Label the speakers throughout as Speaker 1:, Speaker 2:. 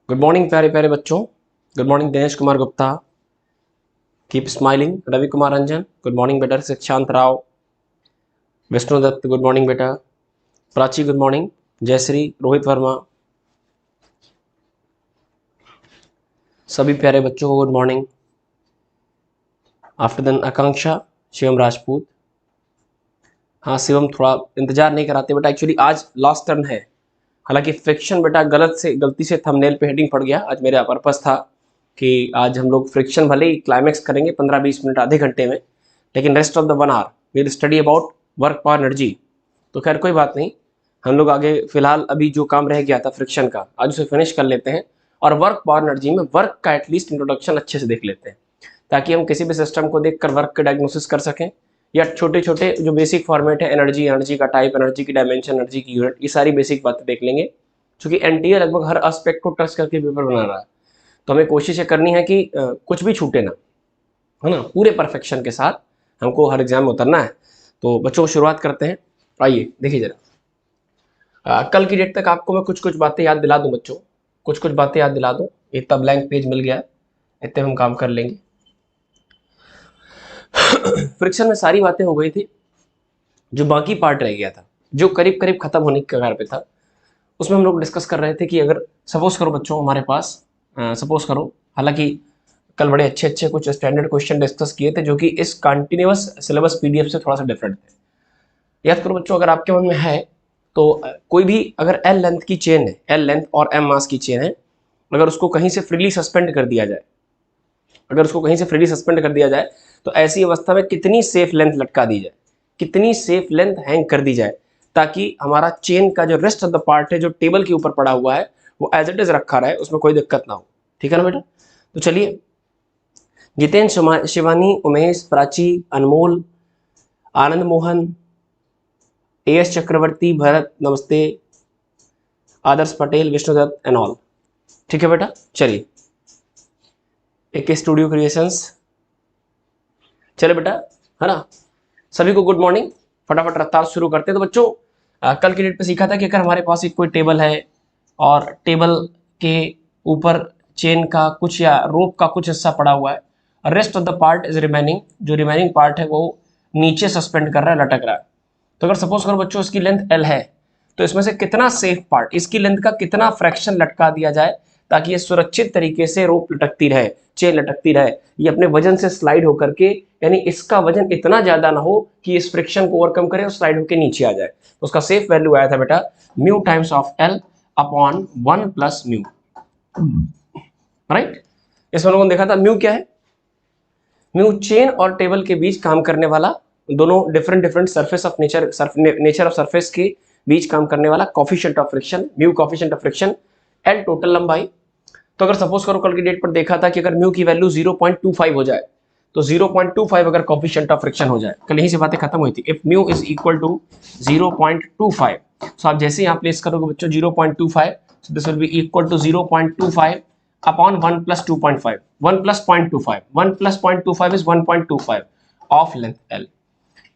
Speaker 1: Good morning प्यारे प्यारे बच्चों। Good morning Dinesh Kumar Gupta, keep smiling. Ravi Kumar Ranjan good morning बेटा। शिक्षांत राव, विष्णु दत्त गुड मॉर्निंग बेटा। Prachi good morning. जयश्री, रोहित वर्मा, सभी प्यारे बच्चों को good morning. After then Akanksha, Shivam Rajput. हाँ शिवम, थोड़ा इंतजार नहीं कराते बेटा, एक्चुअली आज लास्ट टर्न है। हालांकि फ्रिक्शन बेटा गलती से थंबनेल पे हेडिंग पड़ गया। आज मेरा पर्पस था कि आज हम लोग फ्रिक्शन भले ही क्लाइमैक्स करेंगे 15-20 मिनट आधे घंटे में, लेकिन rest of the 1 hour will study about work power energy. तो खैर कोई बात नहीं, हम लोग आगे फिलहाल अभी जो काम रह गया था फ्रिक्शन का, आज उसे फिनिश कर लेते हैं और वर्क पावर एनर्जी में वर्क का एटलीस्ट इंट्रोडक्शन अच्छे से देख लेते हैं, ताकि हम किसी भी सिस्टम को देखकर वर्क का डायग्नोसिस कर सकें, या छोटे छोटे जो बेसिक फॉर्मेट है एनर्जी, एनर्जी का टाइप, एनर्जी की डायमेंशन, एनर्जी की यूनिट, ये सारी बेसिक बातें देख लेंगे। क्योंकि एनटीए लगभग हर एस्पेक्ट को टच करके पेपर बना रहा है, तो हमें कोशिश ये करनी है कि कुछ भी छूटे ना, है ना, पूरे परफेक्शन के साथ हमको हर एग्जाम में उतरना है। तो बच्चों शुरुआत करते हैं। आइए देखिए जरा, कल की डेट तक आपको मैं कुछ कुछ बातें याद दिला दूं बच्चों, कुछ कुछ बातें याद दिला दूं। इतना ब्लैंक पेज मिल गया, इतने हम काम कर लेंगे। फ्रिक्शन में सारी बातें हो गई थी, जो बाकी पार्ट रह गया था, जो करीब करीब खत्म होने के कगार पे था, उसमें हम लोग डिस्कस कर रहे थे कि अगर सपोज करो बच्चों हमारे पास, सपोज करो, हालांकि कल बड़े अच्छे अच्छे कुछ स्टैंडर्ड क्वेश्चन डिस्कस किए थे जो कि इस कंटिन्यूअस सिलेबस पीडीएफ से थोड़ा सा डिफरेंट थे। याद करो बच्चों, अगर आपके मन में है तो कोई भी अगर एल लेंथ की चेन है, एल लेंथ और एम मास की चेन है, अगर उसको कहीं से फ्रीली सस्पेंड कर दिया जाए, अगर उसको कहीं से फ्रीली सस्पेंड कर दिया जाए, तो ऐसी अवस्था में कितनी सेफ लेंथ लटका दी जाए, कितनी सेफ लेंथ हैंग कर दी जाए, ताकि हमारा चेन का जो रेस्ट ऑफ द पार्ट है जो टेबल के ऊपर पड़ा हुआ है वो एज इट इज रखा रहे, उसमें कोई दिक्कत ना हो। ठीक है ना बेटा? तो चलिए, जितेन, शिवानी, उमेश, प्राची, अनमोल, आनंद मोहन, एएस चक्रवर्ती, भरत नमस्ते, आदर्श पटेल, विष्णुदत्त एंड ऑल। ठीक है बेटा, चलिए एक स्टूडियो क्रिएशंस। चले बेटा, है ना, सभी को गुड मॉर्निंग। फटाफट रफ्तार शुरू करते हैं। तो बच्चों कल की डेट पे सीखा था कि अगर हमारे पास एक कोई टेबल है और टेबल के ऊपर चेन का कुछ या रोप का कुछ हिस्सा पड़ा हुआ है और rest of the part is remaining, जो रिमेनिंग पार्ट है वो नीचे सस्पेंड कर रहा है, लटक रहा है। तो अगर सपोज करो बच्चों इसकी लेंथ एल है, तो इसमें से कितना सेफ पार्ट, इसकी लेंथ का कितना फ्रैक्शन लटका दिया जाए ताकि ये सुरक्षित तरीके से रोप लटकती रहे, चेन लटकती रहे, ये अपने वजन से स्लाइड होकर के, यानी इसका वजन इतना ज्यादा ना हो कि इस फ्रिक्शन को ओवरकम करे और स्लाइड होकर नीचे आ जाए। तो उसका सेफ वैल्यू आया था बेटा mu times of L upon 1 plus mu, right. इसमें लोगों ने देखा था म्यू क्या है, म्यू चेन और टेबल के बीच काम करने वाला, दोनों different different surface of nature of surface के बीच काम करने वाला coefficient of friction, mu coefficient of friction, L total लंबाई। तो अगर सपोज करो कल की डेट पर देखा था कि अगर म्यू की वैल्यू 0.25 हो जाए, तो 0.25 अगर कोफिशिएंट ऑफ फ्रिक्शन हो जाए, कल यहीं से बातें खत्म हुई थी। If mu is equal to 0.25, so आप जैसे ही आप प्लेस करोगे बच्चों 0.25, so this will be equal to 0.25 upon 1 plus 2.5, 1 plus 0.25, 1 plus 0.25 is 1.25 of length L.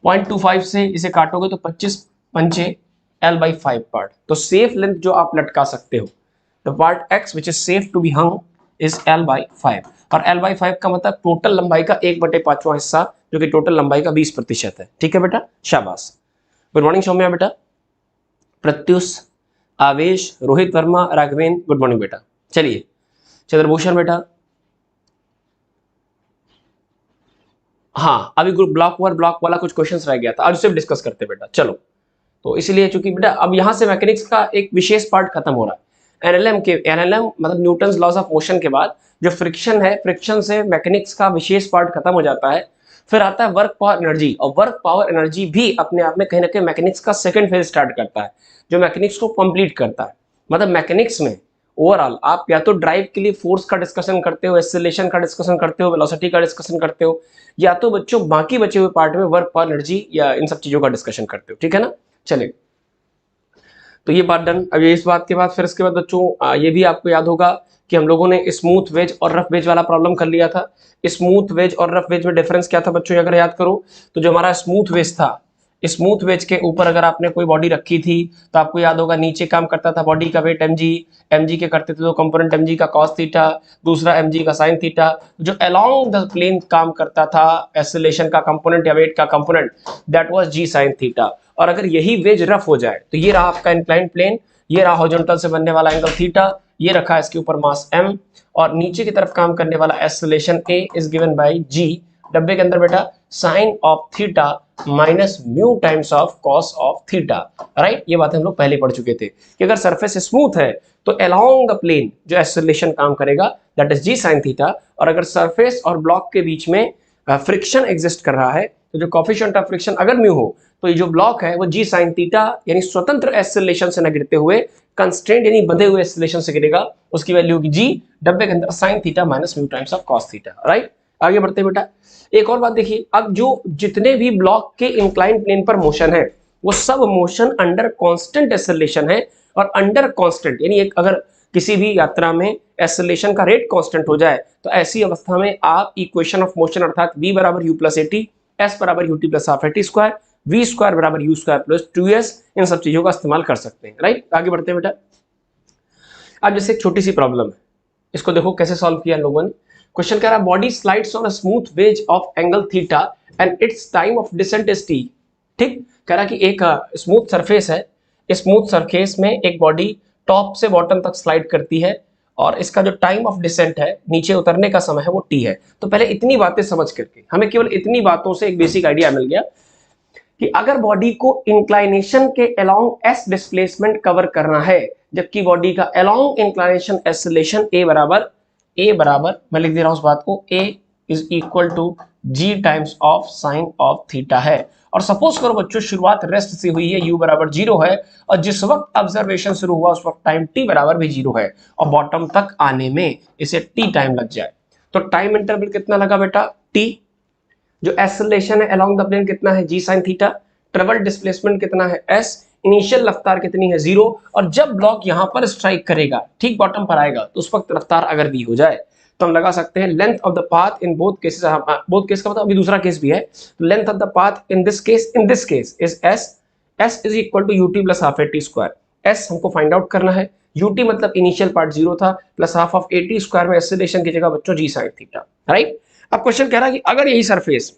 Speaker 1: 0.25 से इसे काटोगे तो 25 पंचे एल बाई 5 पार्ट। तो सेफ लेंथ जो आप लटका सकते हो, the part X which is safe to be hung is L by 5, और एल बाई 5 का मतलब टोटल लंबाई का 1/5वां हिस्सा, जो कि टोटल लंबाई का 20% है। ठीक है बेटा, शाबाश। गुड मॉर्निंग सौम्या बेटा, प्रत्युष, आवेश, रोहित वर्मा, राघवेंद्र, गुड मॉर्निंग बेटा। चलिए चंद्रभूषण बेटा, हाँ अभी ग्रुप ब्लॉक वाला कुछ क्वेश्चंस रह गया था, आज उसे डिस्कस करते बेटा। चलो, तो इसलिए चूंकि बेटा अब यहां से मैकेनिक्स का एक विशेष पार्ट खत्म हो रहा है। एनएलएम मतलब न्यूटन्स लॉज ऑफ मोशन के बाद जो फ्रिक्शन है, फ्रिक्शन से मैकेनिक्स का विशेष पार्ट खत्म हो जाता है। फिर आता है वर्क पावर एनर्जी, और वर्क पावर एनर्जी भी अपने आप में कहीं ना कहीं मैकेनिक्स का सेकंड फेज स्टार्ट करता है, जो मैकेनिक्स को कंप्लीट करता है। मतलब मैकेनिक्स में ओवरऑल आप या तो ड्राइव के लिए फोर्स का डिस्कशन करते हो, एक्सेलरेशन का डिस्कसन करते हो, वेलोसिटी का डिस्कशन करते हो, या तो बच्चों बाकी बचे हुए पार्ट में वर्क पावर एनर्जी या इन सब चीजों का डिस्कशन करते हो। ठीक है ना? चलिए, तो ये बात डन। अब ये इस बात के बाद फिर इसके बाद बच्चों ये भी आपको याद होगा कि हम लोगों ने स्मूथ वेज और रफ वेज वाला प्रॉब्लम कर लिया था। स्मूथ वेज और रफ वेज में डिफरेंस क्या था बच्चों, अगर याद करो तो जो हमारा स्मूथ वेज था, स्मूथ वेज के ऊपर अगर आपने कोई बॉडी रखी थी तो आपको याद होगा नीचे काम करता था बॉडी का वेट mg, mg के करते थे तो कंपोनेंट mg का cos थीटा, दूसरा mg का sin थीटा। जो अलोंग द प्लेन काम करता था एक्सेलरेशन का कंपोनेंट या वेट का component, that was g sin theta. और अगर यही वेज रफ हो जाए तो ये रहा आपका इंक्लाइंड प्लेन, ये रहा हॉरिजॉन्टल से बनने वाला एंगल थीटा, ये रखा इसके ऊपर मास m, और नीचे की तरफ काम करने वाला acceleration a is given by g, डब्बे के अंदर बेटा sine of theta minus mu times of cos of theta. Right, ये बात हम लोग पहले पढ़ चुके थे कि अगर सरफेस स्मूथ है तो अलोंग द प्लेन जो एक्सेलरेशन काम करेगा that is G sine theta, और अगर सरफेस और ब्लॉक के बीच में फ्रिक्शन एग्जिस्ट कर रहा है तो जो कोफिशिएंट ऑफ फ्रिक्शन अगर म्यू हो तो ये जो ब्लॉक है वो जी साइन थीटा यानी स्वतंत्र एक्सेलरेशन से न गिरते हुए कंस्ट्रेंट यानी बंधे हुए एक्सेलरेशन से गिरेगा, उसकी वैल्यू होगी जी, डब्बे के अंदर sign theta minus mu times of cos theta. Right, आगे बढ़ते बेटा। एक और बात देखिए, अब जो जितने भी ब्लॉक के इंक्लाइंड प्लेन पर मोशन है वो सब मोशन अंडर कांस्टेंट एक्सेलरेशन है, और अंडर कांस्टेंट यानी एक अगर किसी भी यात्रा में एक्सेलरेशन का रेट कांस्टेंट हो जाए तो ऐसी अवस्था में आप इक्वेशन ऑफ मोशन अर्थात v बराबर u प्लस एटी, s बराबर ut plus half at square, v square बराबर u स्क्वायर प्लस 2s, इन सब चीजों का इस्तेमाल कर सकते हैं। राइट, आगे बढ़ते हैं बेटा। अब जैसे एक छोटी सी प्रॉब्लम है, इसको देखो कैसे सॉल्व किया लोगों ने। क्वेश्चन कह रहा है body slides on a smooth wedge of angle theta and its time of descent is t। ठीक, कह रहा कि एक स्मूथ सरफेस है, इस स्मूथ सरफेस में एक बॉडी टॉप से बॉटम तक स्लाइड करती है और इसका जो टाइम ऑफ डिसेंट है, नीचे उतरने का समय है, वो t है। तो पहले इतनी बातें समझ करके हमें केवल इतनी बातों से एक बेसिक आइडिया मिल गया कि अगर बॉडी को इंक्लाइनेशन के अलोंग s डिस्प्लेसमेंट कवर करना है, जबकि बॉडी का अलोंग इंक्लाइनेशन एक्सेलरेशन a बराबर मैं लिख दे रहा हूं उस बात को, a is equal to g times of sine of theta है। और सपोज करो बच्चों शुरुआत रेस्ट से हुई है, u बराबर 0 है, और जिस वक्त ऑब्जर्वेशन शुरू हुआ उस वक्त टाइम t बराबर भी 0 है, और बॉटम तक आने में इसे t टाइम लग जाए, तो टाइम इंटरवल कितना लगा बेटा t। जो एक्सेलरेशन है अलोंग द प्लेन कितना है g sin theta, travel displacement कितना है s, इनिशियल रफ्तार कितनी है 0, और जब ब्लॉक यहां पर स्ट्राइक करेगा ठीक बॉटम पर आएगा तो उस वक्त रफ्तार अगर v हो जाए तो हम लगा सकते हैं length of the path in both cases, both case का मतलब अभी दूसरा केस भी है, length of the path in this case is s is equal to ut plus half at square. s हमको फाइंड आउट करना है, ut मतलब इनिशियल पार्ट 0 था, plus half of at square में एक्सेलरेशन की जगह बच्चों g sin थीटा। राइट, अब क्वेश्चन कह रहा है कि अगर यही surface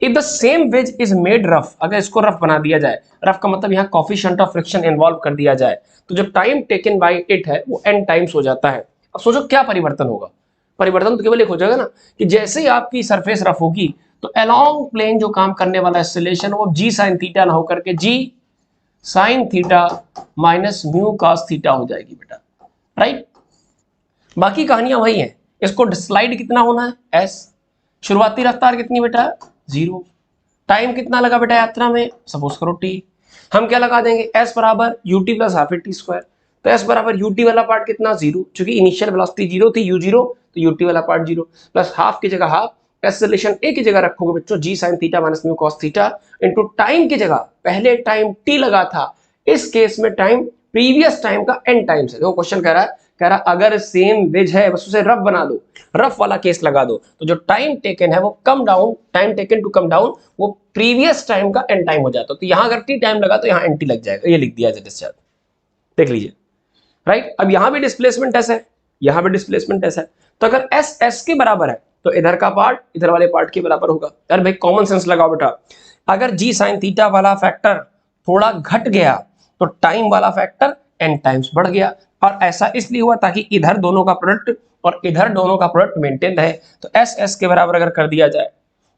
Speaker 1: if the same wedge is made rough, अगर इसको रफ बना दिया जाए, रफ का मतलब यहाँ कोफिशिएंट ऑफ फ्रिक्शन इन्वॉल्व कर दिया जाए, तो जो टाइम टेकन बाय इट है वो n टाइम्स हो जाता है। अब सोचो क्या परिवर्तन होगा, परिवर्तन तो केवल एक हो जाएगा ना कि जैसे ही आपकी सरफेस रफ होगी तो अलोंग प्लेन जो काम करने वाला एक्सेलरेशन वो g sin थीटा ना होकर के g sin theta minus mu cos theta हो जाएगी बेटा। राइट, बाकी कहानियां वही है, इसको स्लाइड कितना होना है s, शुरुआती रफ्तार कितनी बेटा 0, टाइम कितना लगा बेटा यात्रा में सपोज करो t, हम क्या लगा देंगे s बराबर ut plus half at square, तो s बराबर ut वाला पार्ट कितना 0, चूंकि इनिशियल वेलोसिटी 0 थी u0, तो ut वाला पार्ट 0 प्लस हाफ की जगह हाफ, एक्सेलरेशन a की जगह रखोगे बच्चों g sin theta minus mu cos theta into time की जगह पहले टाइम t लगा था, इस केस में टाइम प्रीवियस टाइम का n टाइम्स है। देखो क्वेश्चन कह रहा अगर सेम वेज है बस उसे रफ बना दो, रफ वाला केस लगा दो, तो जो टाइम टेकन है वो come down, time taken to come down वो प्रीवियस टाइम का n टाइम हो जाता, तो यहां अगर t टाइम लगा तो यहां nt लग जाएगा, ये लिख दिया है डिस्चार्ज, देख लीजिए। राइट, अब यहां भी डिस्प्लेसमेंट ऐसा है, यहां भी डिस्प्लेसमेंट ऐसा है, तो अगर s s के बराबर है तो इधर का पार्ट इधर वाले पार्ट के बराबर होगा। यार भाई कॉमन सेंस लगाओ बेटा, अगर g sin थीटा वाला फैक्टर थोड़ा घट गया तो टाइम वाला फैक्टर n टाइम्स बढ़ गया, और ऐसा इसलिए हुआ ताकि इधर दोनों का प्रोडक्ट और इधर दोनों का प्रोडक्ट मेंटेन रहे, तो s s के बराबर अगर कर दिया जाए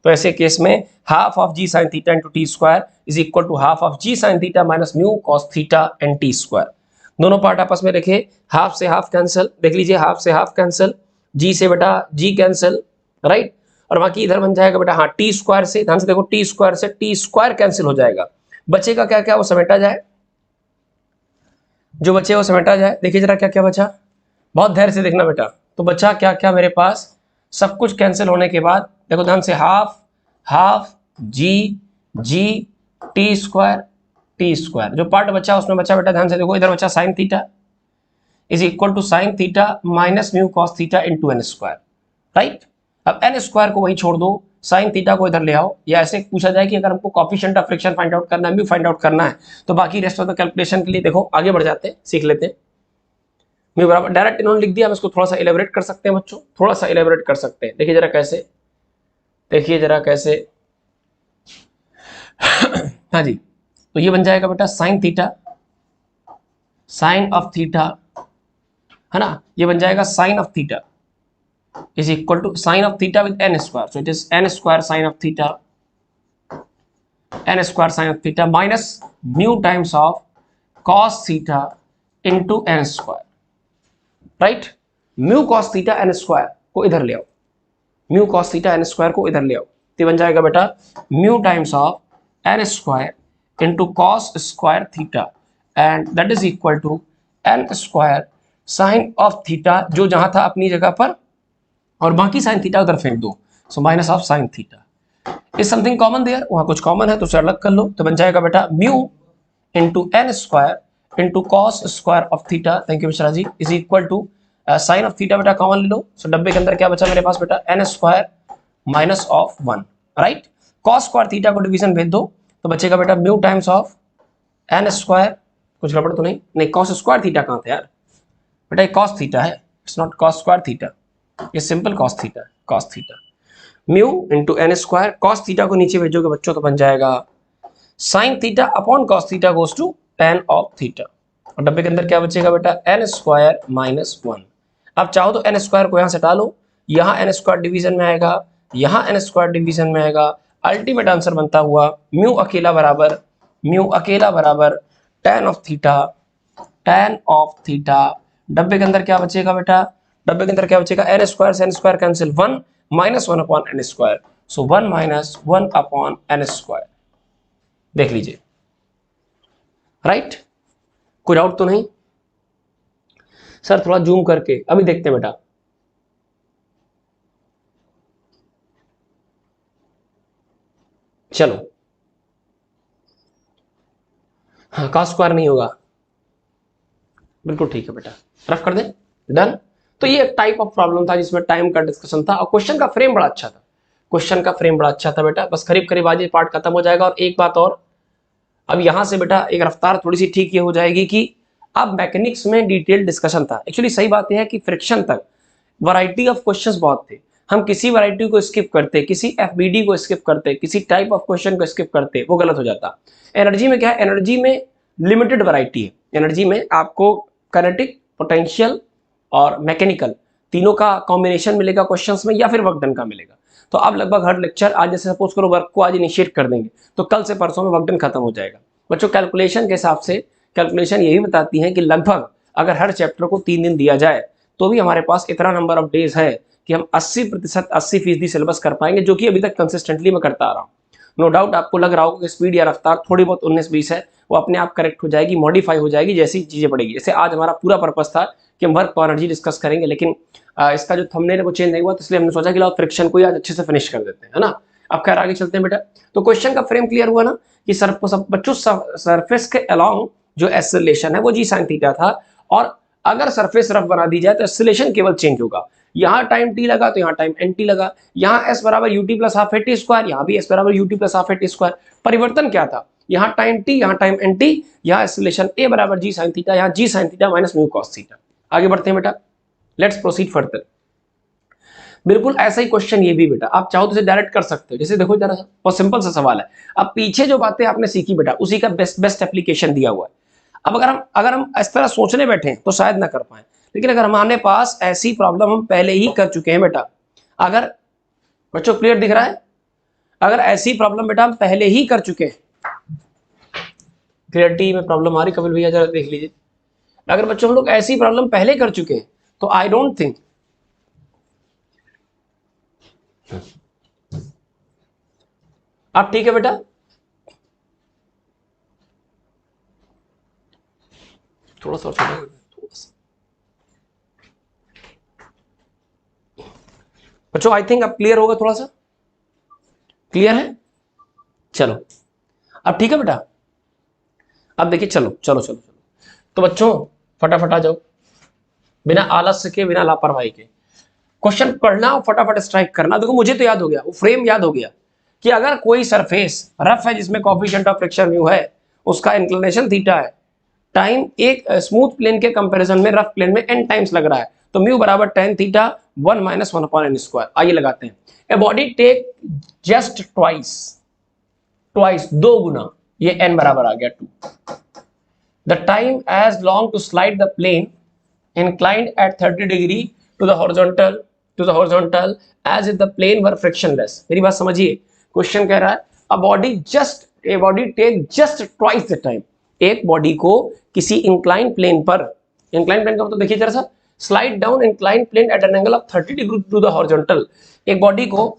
Speaker 1: तो ऐसे केस में half of g sin theta into T square is equal to half of g sin theta minus mu cos theta and T square. दोनों पार्ट आपस में रखे, हाफ से हाफ कैंसिल, देख लीजिए हाफ से हाफ कैंसिल, g से बेटा g कैंसिल, राइट, और बाकी इधर बन जाएगा बेटा हाँ टी स्क्वायर से, ध्यान से देखो टी स्क्वायर से टी स्क्वायर कैंसिल हो जाएगा, बचेगा क्या क्या वो समेटा जाए, जो बचे वो समेटा जाए। देखिए जरा क्या क्या बचा, बहुत धैर्य से देखना बेटा, तो बचा क्या क्या मेरे पास, सब कुछ कैंसिल होने के बाद देखो ध्यान से half half G G T square, जो पार्ट बचा उसमें बचा बेटा ध्यान से देखो, इधर बचा sine theta is equal to sine theta minus mu cos theta into N square. Right, अब एन स्क्वायर को वही छोड़ दो साइन थीटा को इधर ले आओ, या ऐसे पूछा जाए कि अगर हमको coefficient of friction find out करना है, म्यू फाइंड आउट करना है, तो बाकी रेस्ट ऑफ द कैलकुलेशन के लिए देखो आगे बढ़ जाते हैं, सीख लेते हैं। म्यू बराबर डायरेक्ट इन्होंने लिख दिया, हम इसको थोड़ा सा इलेबोरेट कर सकते हैं बच्चों, थोड़ा सा इलेबोरेट कर सकते हैं। देखिए जरा कैसे, देखिए जरा कैसे हाँ जी, तो ये बन जाएगा बेटा sine theta, sine of theta, है ना, ये बन जाएगा sine of theta is equal to sin of theta with n square, so it is n square sin of theta, n square sin of theta minus mu times of cos theta into n square, right? mu cos theta n square को इधर ले आओ, mu cos theta n square को इधर ले आओ, तो बन जाएगा बेटा mu times of n square into cos square theta and that is equal to n square sin of theta, जो जहां था अपनी जगह पर, और बाकी साइन थीटा उधर फेंक दो, so minus of sine theta. Is something common there, वहां कुछ कॉमन है तो उसे अलग कर लो, तो बन जाएगा बेटा mu into N square into cos square of theta, thank you Mishra ji, is equal to sine of theta बेटा कॉमन ले लो, सो डब्बे के अंदर क्या बचा मेरे पास बेटा N square minus of 1, right? Cos square theta को डिवीजन भेज दो तो बचेगा बेटा mu times of N square, कुछ गड़बड़ तो नहीं, नहीं कॉस स्क्वायर थीटा कहाँ थे यार बेटा, ये कॉस थीटा है, it's not cos square theta, ये सिंपल कॉस थीटा है, cos theta mu into N square, cos theta को नीचे भेजोगे बच्चों तो बन जाएगा sine theta upon cos theta goes to tan of theta, और डब्बे के अंदर क्या बचेगा बेटा एन स्क्वायर माइनस 1। अब चाहो तो एन स्क्वायर को यहां से टालो, यहां एन स्क्वायर डिवीजन में आएगा, यहां एन स्क्वायर डिवीजन में आएगा, अल्टीमेट आंसर बनता हुआ म्यू अकेला बराबर टेन ऑफ थीटा, डब्बे के अंदर क्या बचेगा बेटा, डब्बे के अंदर क्या बचेगा एन स्क्वायर से N square cancel, 1 minus 1 upon N square, so 1 minus 1 upon N square, देख लीजिए, राइट? कोई डाउट तो नहीं सर? थोड़ा जूम करके अभी देखते हैं बेटा, चलो हाँ कॉस स्क्वायर नहीं होगा, बिल्कुल ठीक है बेटा, रफ कर दें, डन। तो ये एक टाइप ऑफ प्रॉब्लम था जिसमें टाइम का डिस्कशन था, और क्वेश्चन का फ्रेम बड़ा अच्छा था, क्वेश्चन का फ्रेम बड़ा अच्छा था बेटा। बस करीब करीब आज ये पार्ट खत्म हो जाएगा, और एक बात और, अब यहां से बेटा एक रफ्तार थोड़ी सी ठीक ये हो जाएगी कि अब मैकेनिक्स में डिटेल डिस्कशन था। एक्चुअली सही बात यह है कि फ्रिक्शन तक वैरायटी ऑफ क्वेश्चंस बहुत थे, हम किसी वैरायटी को स्किप करते, किसी एफबीडी को स्किप करते, किसी टाइप ऑफ क्वेश्चन को स्किप करते, वो गलत हो जाता। एनर्जी में क्या है, एनर्जी में लिमिटेड वैरायटी है, एनर्जी में आपको काइनेटिक, पोटेंशियल और मैकेनिकल तीनों का कॉम्बिनेशन मिलेगा क्वेश्चंस में, या फिर वर्क डन का मिलेगा। तो अब लगभग हर लेक्चर, आज जैसे सपोज करो वर्क को आज इनिशिएट कर देंगे तो कल से परसों में वर्क डन खत्म हो जाएगा बच्चों। कैलकुलेशन के हिसाब से कैलकुलेशन यही बताती है कि लगभग अगर हर चैप्टर को 3 दिन दिया जाए तो भी हमारे पास इतना नंबर ऑफ डेज है कि हम 80% 80% सिलेबस कर पाएंगे, जो कि अभी तक कंसिस्टेंटली मैं करता आ रहा हूँ। नो डाउट आपको लग रहा होगा कि स्पीड या रफ्तार थोड़ी बहुत 19-20 है, वो अपने आप करेक्ट हो जाएगी, मॉडिफाई हो जाएगी जैसी चीजें पड़ेगी। जैसे आज हमारा पूरा पर्पस था कि हम वर्क और एनर्जी डिस्कस करेंगे, लेकिन इसका जो थंबनेल है वो चेंज नहीं हुआ, तो इसलिए हमने सोचा कि लाओ फ्रिक्शन को आज अच्छे से फिनिश कर देते हैं, है ना। अब खैर आगे चलते हैं बेटा। तो क्वेश्चन का फ्रेम क्लियर हुआ ना कि बच्चों सरफेस के अलोंग जो एक्सेलरेशन है वो जी साइन थीटा था, और अगर सरफेस रफ बना दी जाए तो एक्सेलरेशन केवल चेंज होगा। यहाँ टाइम टी लगा तो यहाँ टाइम एन टी लगा, यहाँ एस बराबर UT plus half A T square, यहाँ भी एस बराबर UT plus half A T square. परिवर्तन क्या था, यहाँ टाइम टी, यहाँ टाइम एन टी, यहाँ एक्सेलरेशन ए बराबर जी साइन थीटा, यहाँ G sine theta minus mu cos theta. आगे बढ़ते हैं बेटा, लेट्स प्रोसीड फर्दर। बिल्कुल ऐसा ही क्वेश्चन ये भी बेटा, आप चाहो तो इसे डायरेक्ट कर सकते हो। जैसे देखो जरा सा बहुत सिंपल सा सवाल है, अब पीछे जो बातें आपने सीखी बेटा उसी का बेस्ट एप्लीकेशन दिया हुआ है। अब अगर हम इस तरह सोचने बैठे हैं तो शायद ना कर पाए, लेकिन अगर हमारे पास ऐसी प्रॉब्लम हम पहले ही कर चुके हैं बेटा, अगर बच्चों क्लियर दिख रहा है, अगर ऐसी प्रॉब्लम बेटा हम पहले ही कर चुके हैं, क्लियरिटी में प्रॉब्लम आ रही कपिल भैया जरा देख लीजिए, अगर बच्चों हम लोग ऐसी प्रॉब्लम पहले कर चुके हैं तो आई डोंट थिंक अब ठीक है बेटा। थोड़ा सा बच्चों आई थिंक अब क्लियर होगा, थोड़ा सा क्लियर है। चलो अब ठीक है बेटा, अब देखिए चलो चलो चलो चलो, तो बच्चों फटाफट आ जाओ, बिना आलस्य के, बिना लापरवाही के। क्वेश्चन पढ़ना और फटाफट स्ट्राइक करना। देखो मुझे तो याद हो गया, वो फ्रेम याद हो गया कि अगर कोई सरफेस रफ है जिसमें कोएफिशिएंट ऑफ फ्रिक्शन म्यू है, उसका इंक्लिनेशन थीटा है, टाइम एक स्मूथ प्लेन के कंपैरिजन में रफ प्लेन में n टाइम्स लग रहा है, तो म्यू बराबर tan theta 1 minus 1 upon n square. आइए लगाते हैं। A body take just twice दो गुना, ये n बराबर आ गया 2। The time as long to slide the plane inclined at 30 degree to the horizontal as if the plane were frictionless। मेरी बात समझिए, क्वेश्चन कह रहा है a body take just twice the time। एक बॉडी को किसी इंक्लाइन प्लेन पर, इंक्लाइन प्लेन का मतलब देखिए जरा सा, slide down incline plane at an angle of 30 degree to the horizontal. एक बॉडी को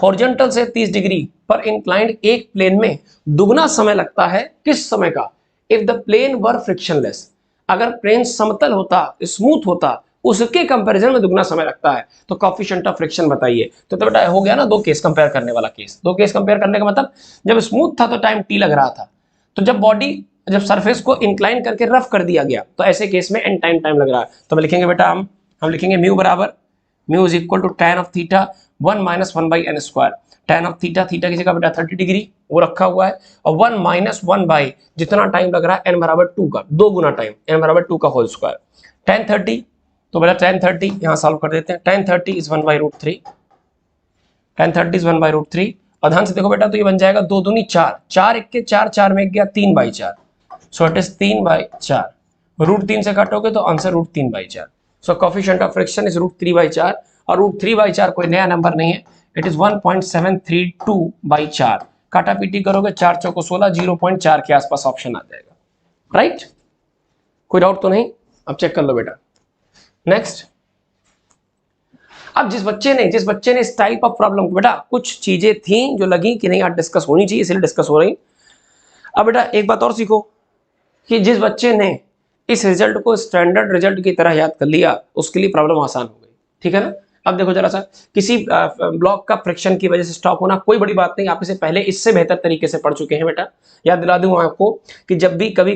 Speaker 1: हॉरिजॉन्टल से 30 डिग्री पर इंक्लाइंड एक प्लेन में दुगना समय लगता है, किस समय का? If the plane were frictionless, अगर प्लेन समतल होता, स्मूथ होता, उसके कंपैरिजन में दुगना समय लगता है। तो कोएफिशिएंट ऑफ फ्रिक्शन बताइए। तो बेटा हो गया ना दो केस कंपेयर करने वाला केस। दो केस कंपेयर करने का मतलब जब स्मूथ था तो टाइम टी लग रहा था, तो जब सरफेस को इंक्लाइन करके रफ कर दिया गया तो ऐसे केस में एन टाइम लग रहा है। तो लिखेंगे बेटा हम लिखेंगे म्यू बराबर, mu is equal to tan of theta 1 minus 1 by N square. tan of theta की जगह बेटा 30 डिग्री वो रखा हुआ है, और 1 माइनस 1 बाई जितना टाइम लग रहा है n बराबर 2 का, दो गुना टाइम, n बराबर 2 का होल स्क्वायर। tan 30, तो बेटा tan 30 यहाँ सॉल्व कर देते हैं। tan 30 is 1 by root 3, tan 30 is 1 by root 3। और ध्यान से देखो बेटा, तो ये बन जाएगा 2 दूनी 4, 4 एक के 4, 4 में 1 गया 3 by 4, so it is 3 by 4। Root 3 से काटोगे तो answer root 3 by 4। So coefficient of friction is root 3 by 4, और रूट 3 बाई 4 कोई नया नंबर नहीं है, इट इज 1.732 बाई 4। काटा पीटी करोगे 4 चौको 16, 0.4 के आसपास ऑप्शन आ जाएगा। राइट, कोई डाउट तो नहीं? अब चेक कर लो बेटा। नेक्स्ट, अब जिस बच्चे ने इस टाइप ऑफ प्रॉब्लम को, बेटा कुछ चीजें थी जो लगी कि नहीं आज डिस्कस होनी चाहिए, इसलिए डिस्कस हो रही। अब बेटा एक बात और सीखो कि जिस बच्चे ने इस रिजल्ट को स्टैंडर्ड रिजल्ट की तरह याद कर लिया, उसके लिए प्रॉब्लम आसान हो गई। ठीक है ना? अब देखो जरा सा, किसी ब्लॉक का फ्रिक्शन की वजह से स्टॉप होना कोई बड़ी बात नहीं, आप इसे पहले इससे बेहतर तरीके से पढ़ चुके हैं बेटा। याद दिला दूं आपको कि जब भी कभी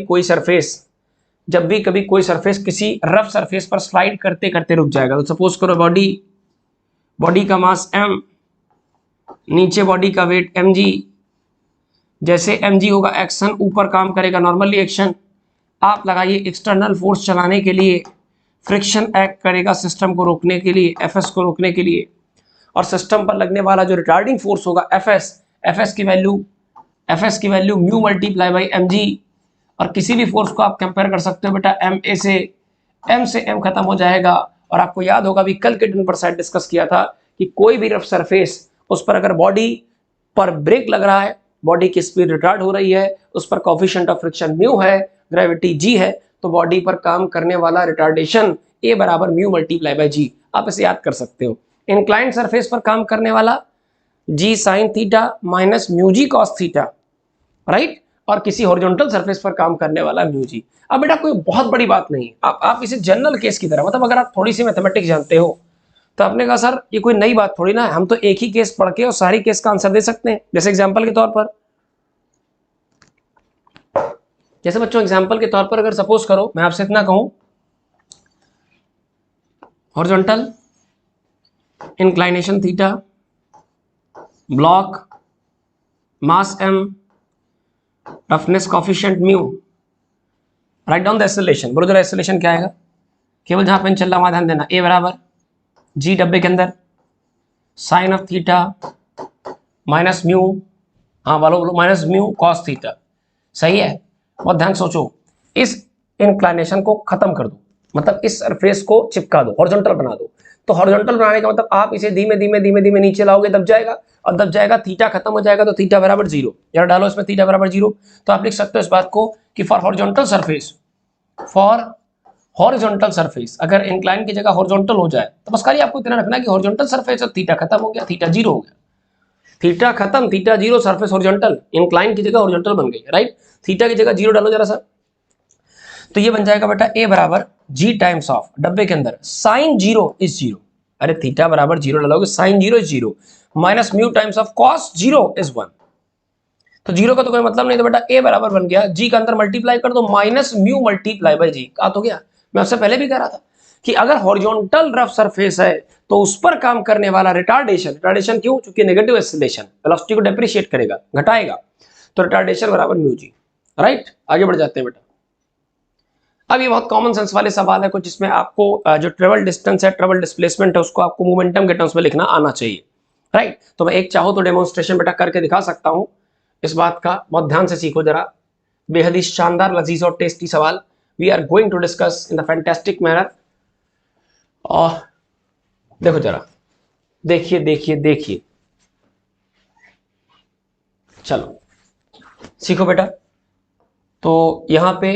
Speaker 1: कोई सरफेस किसी रफ सरफेस पर स्लाइड करते करते रुक जाएगा, तो सपोज करो बॉडी का मास m, नीचे बॉडी का वेट mg, जैसे mg होगा एक्शन, ऊपर काम करेगा नॉर्मली एक्शन, आप लगाइए एक्सटर्नल फोर्स चलाने के लिए, फ्रिक्शन एक्ट करेगा सिस्टम को रोकने के लिए, एफएस को रोकने के लिए, और सिस्टम पर लगने वाला जो रिटार्डिंग फोर्स होगा एफएस की value mu multiply by mg। और किसी भी फोर्स को आप कंपेयर कर सकते हो बेटा m से m खत्म हो जाएगा। और आपको याद होगा भी कल के दिन पर शायद डिस्कस किया था कि कोई भी रफ सरफेस, उस पर अगर बॉडी पर ब्रेक लग रहा है, बॉडी की स्पीड रिटार्ड हो रही है, उस पर कोएफिशिएंट ऑफ फ्रिक्शन म्यू है, ग्रेविटी g है, तो बॉडी पर काम करने वाला रिटार्डेशन a बराबर म्यू मल्टीप्लाई बाई g। आप इसे याद कर सकते हो। इंक्लाइंड सरफेस पर काम करने वाला g sine theta minus mu G cos theta, right, और किसी हॉरिजॉन्टल सरफेस पर काम करने वाला म्यू जी। अब बेटा कोई बहुत बड़ी बात नहीं, आप इसे जनरल केस की तरह, मतलब अगर आप थोड़ी सी मैथमेटिक्स जानते हो तो आपने कहा सर ये कोई नई बात थोड़ी ना है, हम तो एक ही केस पढ़ के और सारी केस का आंसर दे सकते हैं। जैसे एग्जांपल के तौर पर अगर सपोज करो मैं आपसे इतना कहूं, horizontal inclination theta, block mass m, roughness coefficient mu, write down the acceleration. बोलो जरा एक्सेलरेशन क्या आएगा? केवल जहां पेन चल रहा वहां ध्यान देना। a बराबर g डब्बे के अंदर sine of theta minus mu, हाँ बोलो माइनस म्यू कॉस थीटा। सही है? बहुत ध्यान सोचो, इस इंक्लाइनेशन को खत्म कर दो, मतलब इस सरफेस को चिपका दो, हॉरिजॉन्टल बना दो। तो हॉरिजॉन्टल बनाने का मतलब आप इसे धीमे धीमे नीचे लाओगे, दब जाएगा, और दब जाएगा थीटा खत्म हो जाएगा, तो थीटा बराबर 0। यार डालो इसमें थीटा बराबर 0, तो आप लिख सकते हो इस बात को कि फॉर हॉरिजॉन्टल सरफेस अगर इंक्लाइन की जगह हॉरिजॉन्टल हो जाए, तो बस खाली आपको इतना रखना कि हॉरिजॉन्टल सरफेस और थीटा खत्म हो गया, थीटा 0 हो गया, थीटा खत्म, थीटा 0, सरफेस हॉरिजॉन्टल, इंक्लाइन की जगह हॉरिजॉन्टल बन गई, राइट। थीटा की जगह 0 डालो जरा सा, तो ये बन जाएगा बेटा a बराबर g टाइम्स ऑफ डब्बे के अंदर साइन 0 इज 0, अरे थीटा बराबर 0 डालोगे, sine 0 is 0, minus mu times of cos 0 is 1। तो 0 का तो कोई मतलब नहीं, तो बेटा a बराबर बन गया, g का अंदर मल्टीप्लाई कर दो, minus mu multiply by g, का तो गया। मैं उससे पहले भी कह रहा था कि अगर हॉरिजॉन्टल रफ सरफेस है तो उस पर काम करने वाला रिटार्डेशन, रिटार्डेशन क्यों, चूंकि नेगेटिव एक्सीलरेशन वेलोसिटी को डेप्रिशिएट करेगा, घटाएगा, तो रिटार्डेशन बराबर म्यू जी। राइट, आगे बढ़ जाते हैं बेटा। अब ये बहुत कॉमन सेंस वाले सवाल है कुछ, जिसमें आपको जो ट्रेवल डिस्टेंस है, ट्रेवल डिस्प्लेसमेंट है, उसको आपको मोमेंटम के टर्म्स में लिखना आना चाहिए। राइट, तो मैं एक चाहो तो डेमोन्स्ट्रेशन बेटा करके दिखा सकता हूं इस बात का, बहुत ध्यान से सीखो जरा, बेहद ही शानदार, लजीज और टेस्टी सवाल we are going to discuss in the fantastic manner. और देखो जरा, देखिए देखिए देखिए, चलो सीखो बेटा। तो यहां पे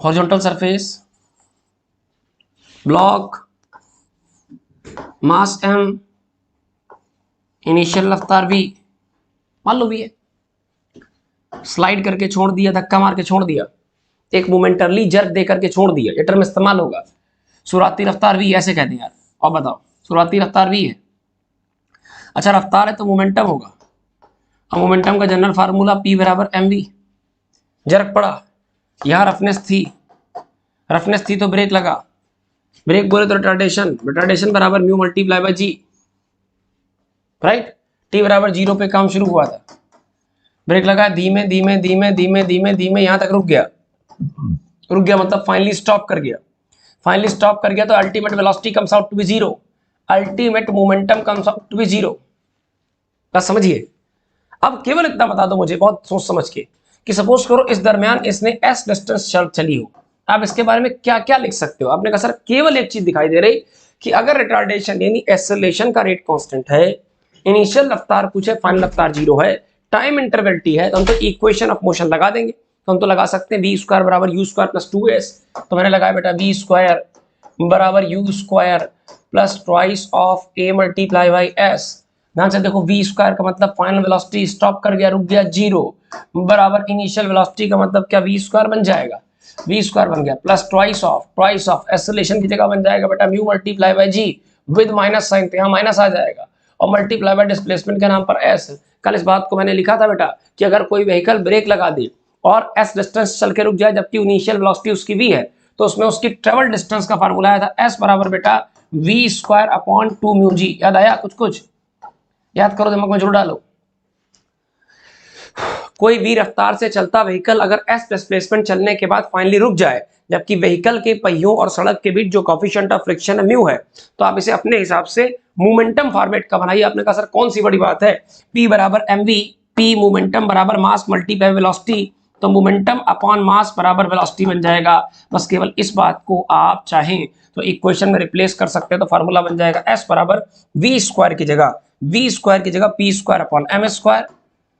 Speaker 1: हॉरिजॉन्टल सरफेस, ब्लॉक, मास m, इनिशियल रफ्तार v, मान लो v है, स्लाइड करके छोड़ दिया, धक्का मार के छोड़ दिया, एक मोमेंटरली जर्क दे करके छोड़ दिया, ये टर्म इस्तेमाल होगा। शुरुआती रफ्तार v ऐसे कहते हैं यार, और बताओ शुरुआती रफ्तार v है, अच्छा रफ्तार है तो मोमेंटम होगा, अब मोमेंटम का जनरल फार्मूला p बराबर mv, जर्क पड़ा, यहाँ रफनेस थी तो ब्रेक लगा, ब्रेक बोले तो रिटार्डेशन, रिटार्डेशन बराबर mu multiply by G. Right, T बराबर 0 पे काम शुरू हुआ था, ब्रेक लगा, धीमे धीमे धीमे धीमे धीमे धीमे यहां तक रुक गया मतलब फाइनली स्टॉप कर गया, फाइनली स्टॉप कर गया, तो ultimate velocity comes out to be 0, ultimate momentum comes out to be 0। बस समझिए। अब केवल इतना बता दो मुझे बहुत सोच समझ के कि सपोज करो इस दरमियान इसने एस डिस्टेंस चली हो, आप इसके बारे में क्या क्या लिख सकते हो। आपने कहा सर केवल एक चीज दिखाई दे रही कि अगर रिटार्डेशन यानी एक्सेलरेशन का रेट कांस्टेंट है, इनिशियल रफ्तार कुछ है, फाइनल रफ्तार 0 है, टाइम इंटरवल टी है, तो हम तो इक्वेशन ऑफ मोशन लगा देंगे। तो हम तो लगा सकते हैं वी स्क्वायर बराबर यू स्क्वायर प्लस 2s, तो मैंने लगाया बेटा वी स्क्वायर बराबर you square plus twice of A multiply by S. ध्यान से देखो, वी स्क्वायर का मतलब फाइनल वेलोसिटी स्टॉप कर गया, रुक गया 0, बराबर इनिशियल वेलोसिटी का मतलब क्या वी स्क्वायर बन जाएगा, वी स्क्वायर बन गया प्लस ट्वाइस ऑफ एक्सेलरेशन की जगह बन जाएगा बेटा mu multiply by G with minus sine, तो यहाँ माइनस आ जाएगा, और मल्टीप्लाई बाय डिस्प्लेसमेंट के नाम पर एस। कल इस बात को मैंने लिखा था बेटा कि अगर कोई व्हीकल ब्रेक लगा दे और एस डिस्टेंस चल के रुक जाए जबकि इनिशियल वेलोसिटी उसकी वी है, तो उसमें उसकी ट्रेवल डिस्टेंस का फार्मूला आया था एस बराबर बेटा वी स्क्वायर अपॉन 2 म्यू जी। याद आया कुछ याद करो, दिमाग में जरूर डालो। कोई भी रफ्तार से चलता व्हीकल अगर एस डिस्प्लेसमेंट चलने के बाद फाइनली रुक जाए जबकि व्हीकल के पहियों और सड़क के बीच जो कोएफिशिएंट ऑफ फ्रिक्शन म्यू है, तो आप इसे अपने हिसाब से मोमेंटम फॉर्मेट का बनाइए। आपने कहा सर कौन सी बड़ी बात है, P बराबर mv, P मोमेंटम बराबर मास मल्टीप्लाई वेलोसिटी, तो मोमेंटम अपॉन मास बराबर वेलोसिटी बन जाएगा। बस केवल इस बात को आप चाहें तो इक्वेशन में रिप्लेस कर सकते हैं, तो फार्मूला बन जाएगा S बराबर वी स्क्वायर की जगह P square upon M square.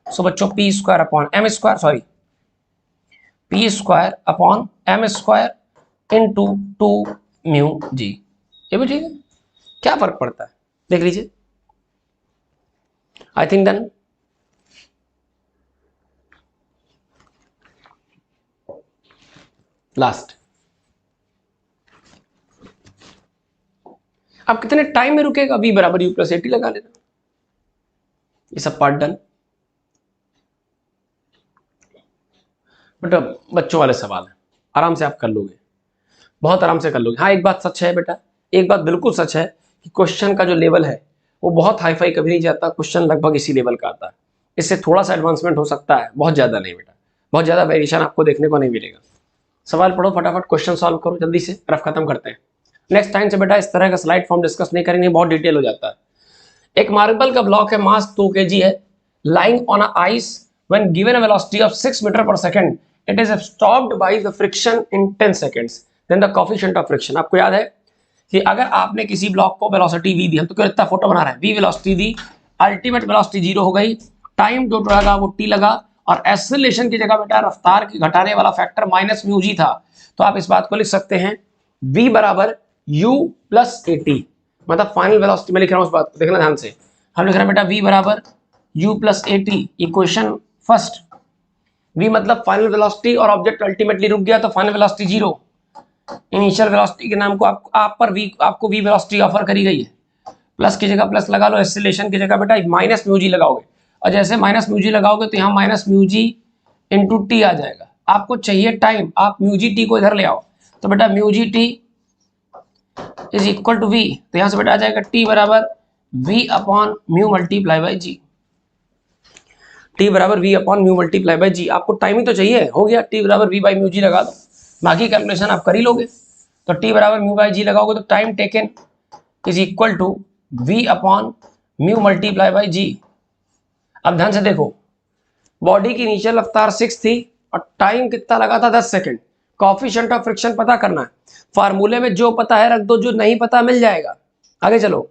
Speaker 1: So बच्चों P square upon M square, sorry P square upon M square into 2 mu G. ये भी ठीक है, क्या फर्क पड़ता है देख लीजिए। I think done. लास्ट, अब कितने टाइम में रुकेगा, v बराबर u प्लस एटी लगा लेना, ये सब पार्ट डन। बेटा बच्चों वाले सवाल है, आराम से आप कर लोगे, बहुत आराम से कर लोगे। हाँ एक बात सच है बेटा, एक बात बिल्कुल सच है कि क्वेश्चन का जो लेवल है वो बहुत हाई फाई कभी नहीं जाता, क्वेश्चन लगभग इसी लेवल का आता है। इससे थोड़ा सा एडवांसमेंट हो सकता है, बहुत ज़्यादा नहीं बेटा, बहुत ज़्यादा वेरिएशन आपको देखने को नहीं मिलेगा। सवाल पढ़ो फटाफट, क्वेश्चन सॉल्व करो जल्दी से, रफ खत्म करते हैं। नेक्स्ट टाइम से बेटा इस तरह का स्लाइड फॉर्म डिस्कस नहीं करेंगे, बहुत डिटेल हो जाता है। एक मार्बल का ब्लॉक है, मास 2 kg है, lying on a ice when given a velocity of 6 metre per second, it is stopped by the friction in 10 seconds, then the coefficient of friction. आपको याद है कि अगर आपने किसी ब्लॉक को वेलोसिटी v दी, हम तो क्यों इतना फोटो बना रहे हैं, v वेलोसिटी दी, अल्टीमेट वेलोसिटी 0 हो गई, टाइम जो लगा वो t लगा, और एक्सेलरेशन की जगह बेटा रफ्तार की घटाने वाला फैक्टर माइनस म्यू जी था, तो आप इस बात को लिख सकते हैं v बराबर u प्लस एटी, मतलब फाइनल वेलोसिटी में लिख रहा हूं, उस बात को देखना ध्यान से। हम लिख रहे हैं बेटा v बराबर u plus eighty, equation first, v मतलब फाइनल वेलोसिटी और ऑब्जेक्ट अल्टीमेटली रुक गया तो फाइनल वेलोसिटी 0, इनिशियल वेलोसिटी के नाम को आपको v वेलोसिटी ऑफर करी गई है, प्लस की जगह प्लस लगा लो, एक्सेलरेशन की जगह बेटा माइनस म्यू जी लगाओगे, और जैसे माइनस म्यू जी लगाओगे तो यहाँ माइनस म्यू जी इंटू टी आ जाएगा। आपको चाहिए टाइम, आप म्यू जी टी को इधर ले आओ, तो बेटा mu G T is equal to V, तो यहां से बेटा आ जाएगा टी बराबर V upon mu multiply by G, T बराबर V upon mu multiply by G. आपको टाइम ही तो चाहिए, हो गया, टी बराबर वी बाई म्यू जी लगा दो, बाकी कैलकुलेशन आप कर ही लोगे। तो टी बराबर म्यू बाई जी लगाओगे तो time taken is equal to V upon mu multiply by G. अब ध्यान से देखो, बॉडी की इनिशियल रफ्तार 6 थी और टाइम कितना लगा था 10 सेकंड। कोएफिशिएंट ऑफ फ्रिक्शन पता करना है, फार्मूले में जो पता है रख दो, जो नहीं पता मिल जाएगा। आगे चलो,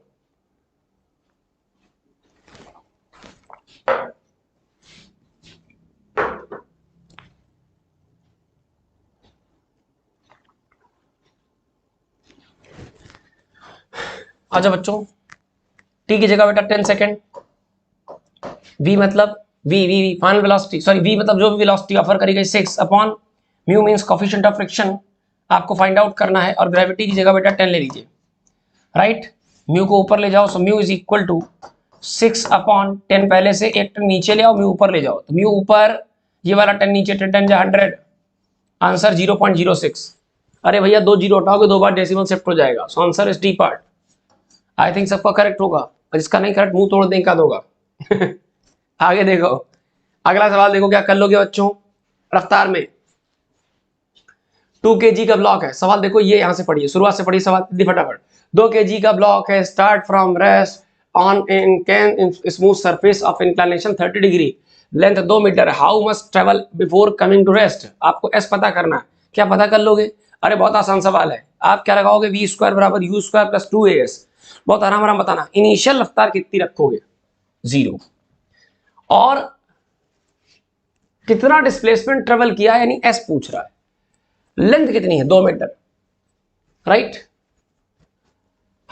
Speaker 1: आजा बच्चों, टी की जगह बेटा 10 सेकंड, वी मतलब V V V final velocity, sorry V मतलब जो भी वेलोसिटी ऑफर करी गई 6 upon mu means coefficient of friction आपको फाइंड आउट करना है, और ग्रेविटी की जगह बेटा 10 ले लीजिए, राइट। म्यू को ऊपर ले जाओ, so mu is equal to 6 upon 10, पहले से एक 10 नीचे ले आओ, म्यू ऊपर ले जाओ, तो म्यू ऊपर, ये वाला 10 नीचे, 10 10 जा 100, आंसर 0.06। अरे भैया 2 जीरो हटाओगे 2 बार डेसिमल शिफ्ट हो जाएगा, so answer is D part. I think सबका करेक्ट होगा, और जिसका नहीं करेक्ट मुंह तोड़ दें का दोगा। आगे देखो, अगला सवाल देखो क्या कर लोगे बच्चों। रफ्तार में 2 kg का ब्लॉक है, सवाल देखो ये यहां से पढ़िए, शुरुआत से पढ़िए सवाल फटाफट। 2 kg का ब्लॉक है, start from rest on in smooth surface of inclination 30 degree, length 2 metre, how much travel before coming to rest. आपको एस पता करना है, क्या पता कर लोगे? अरे बहुत आसान सवाल है, आप क्या लगाओगे, वी स्क्वायर बराबर यू स्क्वायर प्लस 2as, बहुत आराम आराम बताना। इनिशियल रफ्तार कितनी रखोगे, 0, और कितना डिस्प्लेसमेंट ट्रेवल किया यानी एस पूछ रहा है, लेंथ कितनी है 2 metre, right.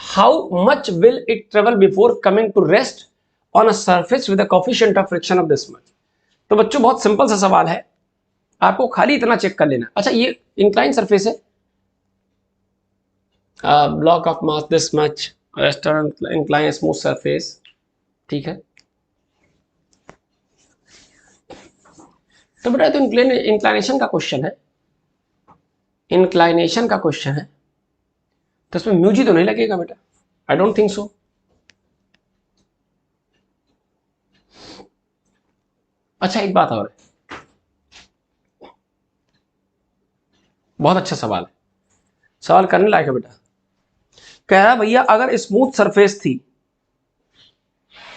Speaker 1: How much will it travel before coming to rest on a surface with a coefficient of friction of this much. तो बच्चों बहुत सिंपल सा सवाल है, आपको खाली इतना चेक कर लेना। अच्छा ये इंक्लाइन सरफेस है, block of mass this much, western incline smooth surface, ठीक है। तो बेटा तो इंक्लाइनेशन का क्वेश्चन है, इंक्लाइनेशन का क्वेश्चन है, तो इसमें म्यूजी तो नहीं लगेगा बेटा, आई डोंट थिंक सो। अच्छा एक बात और है, बहुत अच्छा सवाल है, सवाल करने लायक है बेटा। कह रहा भैया अगर स्मूथ सरफेस थी,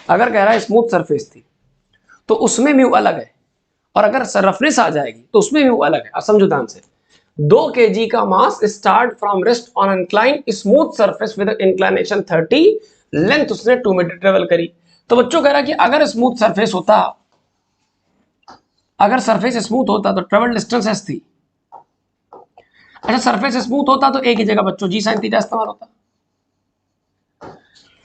Speaker 1: अगर कह रहा है स्मूथ सरफेस थी तो उसमें म्यू अलग है, और अगर रफनेस आ जाएगी तो उसमें म्यू अलग है। अब समझो ध्यान से, 2 kg का mass start from rest on incline smooth surface with inclination 30, length उसने 2 मीटर ट्रेवल करी। तो बच्चों कह रहा कि अगर स्मूथ सरफेस होता, अगर सरफेस स्मूथ होता तो ट्रेवल डिस्टेंस एस थी। अच्छा सरफेस स्मूथ होता तो एक ही जगह बच्चों जी साइन थीटा इस्तेमाल होता,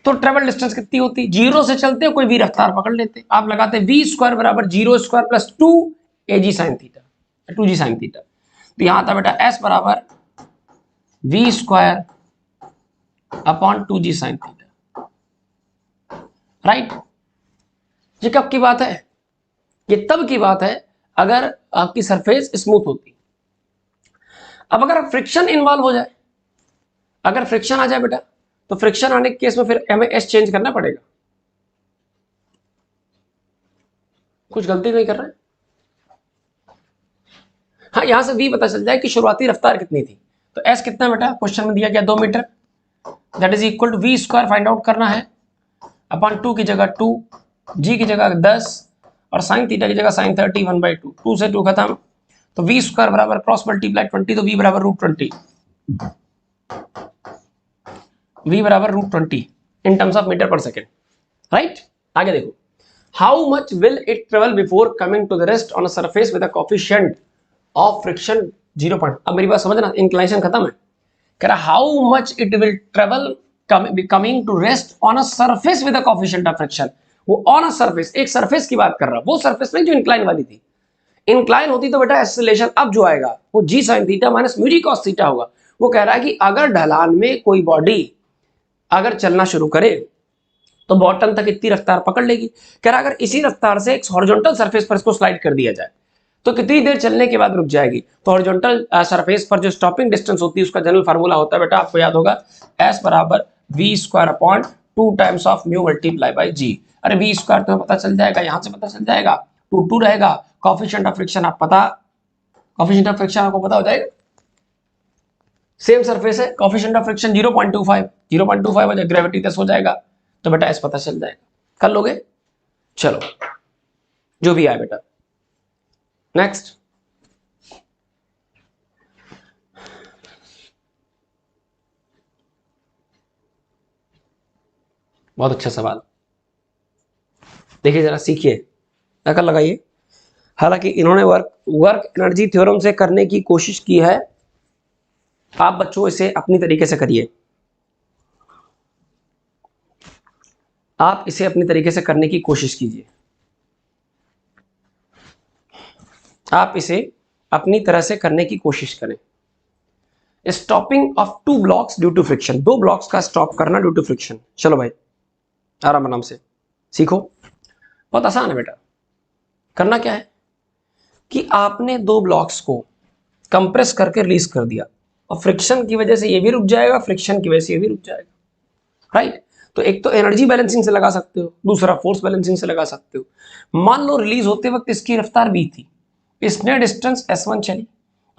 Speaker 1: तो ट्रेवल डिस्टेंस कितनी होती, 0 से चलते कोई भी रफ्तार पकड़ लेते, आप लगाते वी स्क्वायर बराबर 0 square plus 2 AG sine theta, 2G sine theta. तो यहां था बेटा एस बराबर we square upon 2G sine theta, right. ये कब की बात है, ये तब की बात है अगर आपकी सरफेस स्मूथ होती। अब अगर फ्रिक्शन इन्वॉल्व हो जाए, अगर फ्रिक्शन आ जाए बेटा, तो फ्रिक्शन आने के केस में फिर हमें एस चेंज करना पड़ेगा। कुछ गलती नहीं कर रहे हैं? हाँ यहां से वी पता चल जाए कि शुरुआती रफ्तार कितनी थी, तो एस कितना बेटा क्वेश्चन में दिया गया 2 metre, that is equal to we square find out करना है अपॉन 2 की जगह 2, जी की जगह 10, और साइन थीटा की जगह साइन 30 1/2, 2 से 2 खत्म, तो वी स्क्वायर बराबर क्रॉस मल्टीप्लाई 20, तो वी बराबर √20, वी बराबर √20 इन टर्म्स ऑफ मीटर पर सेकेंड, राइट। आगे देखो, how much will it travel before coming to the rest on a surface with a coefficient of friction 0. अब मेरी बात समझना, इंक्लिनेशन खत्म है, कह रहा how much it will travel coming to rest on a surface with a coefficient of friction. वो on a surface, एक सरफेस की बात कर रहा, वो सरफेस नहीं जो इंक्लाइन वाली थी। इंक्लाइन होती तो बेटा एक्सेलरेशन अब जो आएगा वो जी sine theta minus mu G cos theta होगा। वो कह रहा है कि अगर ढलान में कोई बॉडी अगर चलना शुरू करे तो बॉटम तक इतनी रफ्तार पकड़ लेगी। कह रहा अगर इसी रफ्तार से एक हॉरिजॉन्टल सरफेस पर इसको स्लाइड कर दिया जाए तो कितनी देर चलने के बाद रुक जाएगी। तो हॉरिजॉन्टल सरफेस पर जो स्टॉपिंग डिस्टेंस होती है उसका जनरल फार्मूला होता है बेटा, आपको याद होगा, एस बराबर we square upon 2 times of mu multiply by G. अरे वी स्क्वायर तो पता चल जाएगा, यहां से पता चल जाएगा, 2 रहेगा, कोएफिशिएंट ऑफ फ्रिक्शन आप पता, कोएफिशिएंट ऑफ फ्रिक्शन आपको पता हो जाएगा, सेम सरफेस है, कोएफिशिएंट ऑफ फ्रिक्शन 0.25, 0.25 हो जाए, ग्रेविटी 10 हो जाएगा, तो बेटा एस पता चल जाएगा, कर लोगे। चलो जो भी आए बेटा, नेक्स्ट। बहुत अच्छा सवाल, देखिए जरा सीखिए, नकल लगाइए। हालांकि इन्होंने वर्क एनर्जी थ्योरम से करने की कोशिश की है, आप बच्चों इसे अपनी तरीके से करिए, आप इसे अपनी तरीके से करने की कोशिश कीजिए, आप इसे अपनी तरह से करने की कोशिश करें। Stopping of 2 blocks due to friction, 2 blocks का स्टॉप करना ड्यू टू फ्रिक्शन। चलो भाई आराम आराम से सीखो, बहुत आसान है बेटा। करना क्या है कि आपने 2 ब्लॉक्स को कंप्रेस करके रिलीज कर दिया, और फ्रिक्शन की वजह से ये भी रुक जाएगा, फ्रिक्शन की वजह से ये भी रुक जाएगा, राइट। तो एक तो एनर्जी बैलेंसिंग से लगा सकते हो, दूसरा फोर्स बैलेंसिंग से लगा सकते हो। मान लो रिलीज होते वक्त इसकी रफ्तार v थी, इसने डिस्टेंस s1 चली,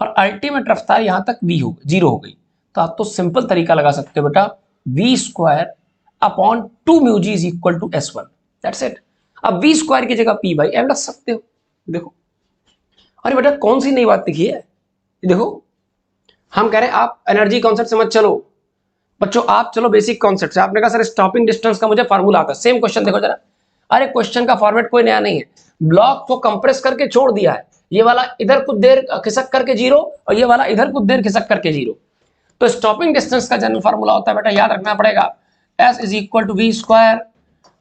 Speaker 1: और अल्टीमेट रफ्तार यहां तक v हो 0 हो गई, तो आप तो सिंपल तरीका लगा सकते हो बेटा, v square upon 2 mu g is equal to s1, that's it. अब v स्क्वायर की जगह p बाई m रख सकते हो। देखो, अरे बेटा कौन सी नई बात दिखी है, देखो हम कह रहे हैं आप एनर्जी कॉन्सेप्ट से मत चलो बच्चों, आप चलो बेसिक कॉन्सेप्ट से। आपने कहा सर स्टॉपिंग डिस्टेंस का मुझे फार्मूला आता है, सेम क्वेश्चन देखो जरा, अरे क्वेश्चन का फॉर्मेट कोई नया नहीं है, ब्लॉक को कंप्रेस करके छोड़ दिया है, ये वाला इधर कुछ देर खिसक करके 0 और ये वाला इधर कुछ देर खिसक करके 0। तो स्टॉपिंग डिस्टेंस का जनरल फार्मूला होता है बेटा, याद रखना पड़ेगा, S is equal to we square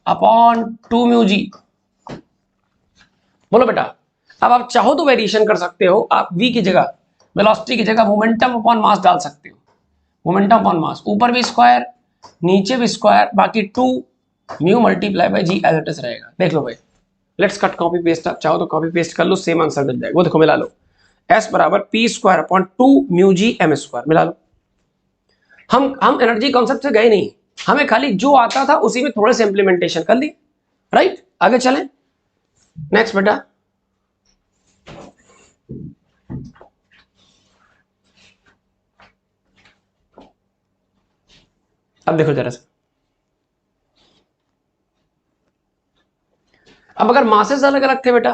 Speaker 1: upon 2 mu G. बोलो बेटा, अब आप चाहो तो वेरिएशन कर सकते हो, आप v की जगह वेलोसिटी की जगह मोमेंटम अपॉन मास डाल सकते हो, मोमेंटम अपॉन मास, ऊपर भी स्क्वायर नीचे भी स्क्वायर, बाकी 2 mu multiply by g as it is रहेगा। देख लो भाई, लेट्स कट कॉपी पेस्ट, आप चाहो तो कॉपी पेस्ट कर लो, सेम आंसर मिल जाएगा। वो देखो मिला लो, s बराबर p square upon 2 mu g m square, मिला लो। हम एनर्जी कॉन्सेप्ट से गए नहीं, हमें खाली जो आता था उसी में थोड़े से इंप्लीमेंटेशन कर लिए, राइट। आगे चलें, नेक्स्ट बेटा। अब देखो जरा सा, अब अगर मासेस अलग अलग थे बेटा,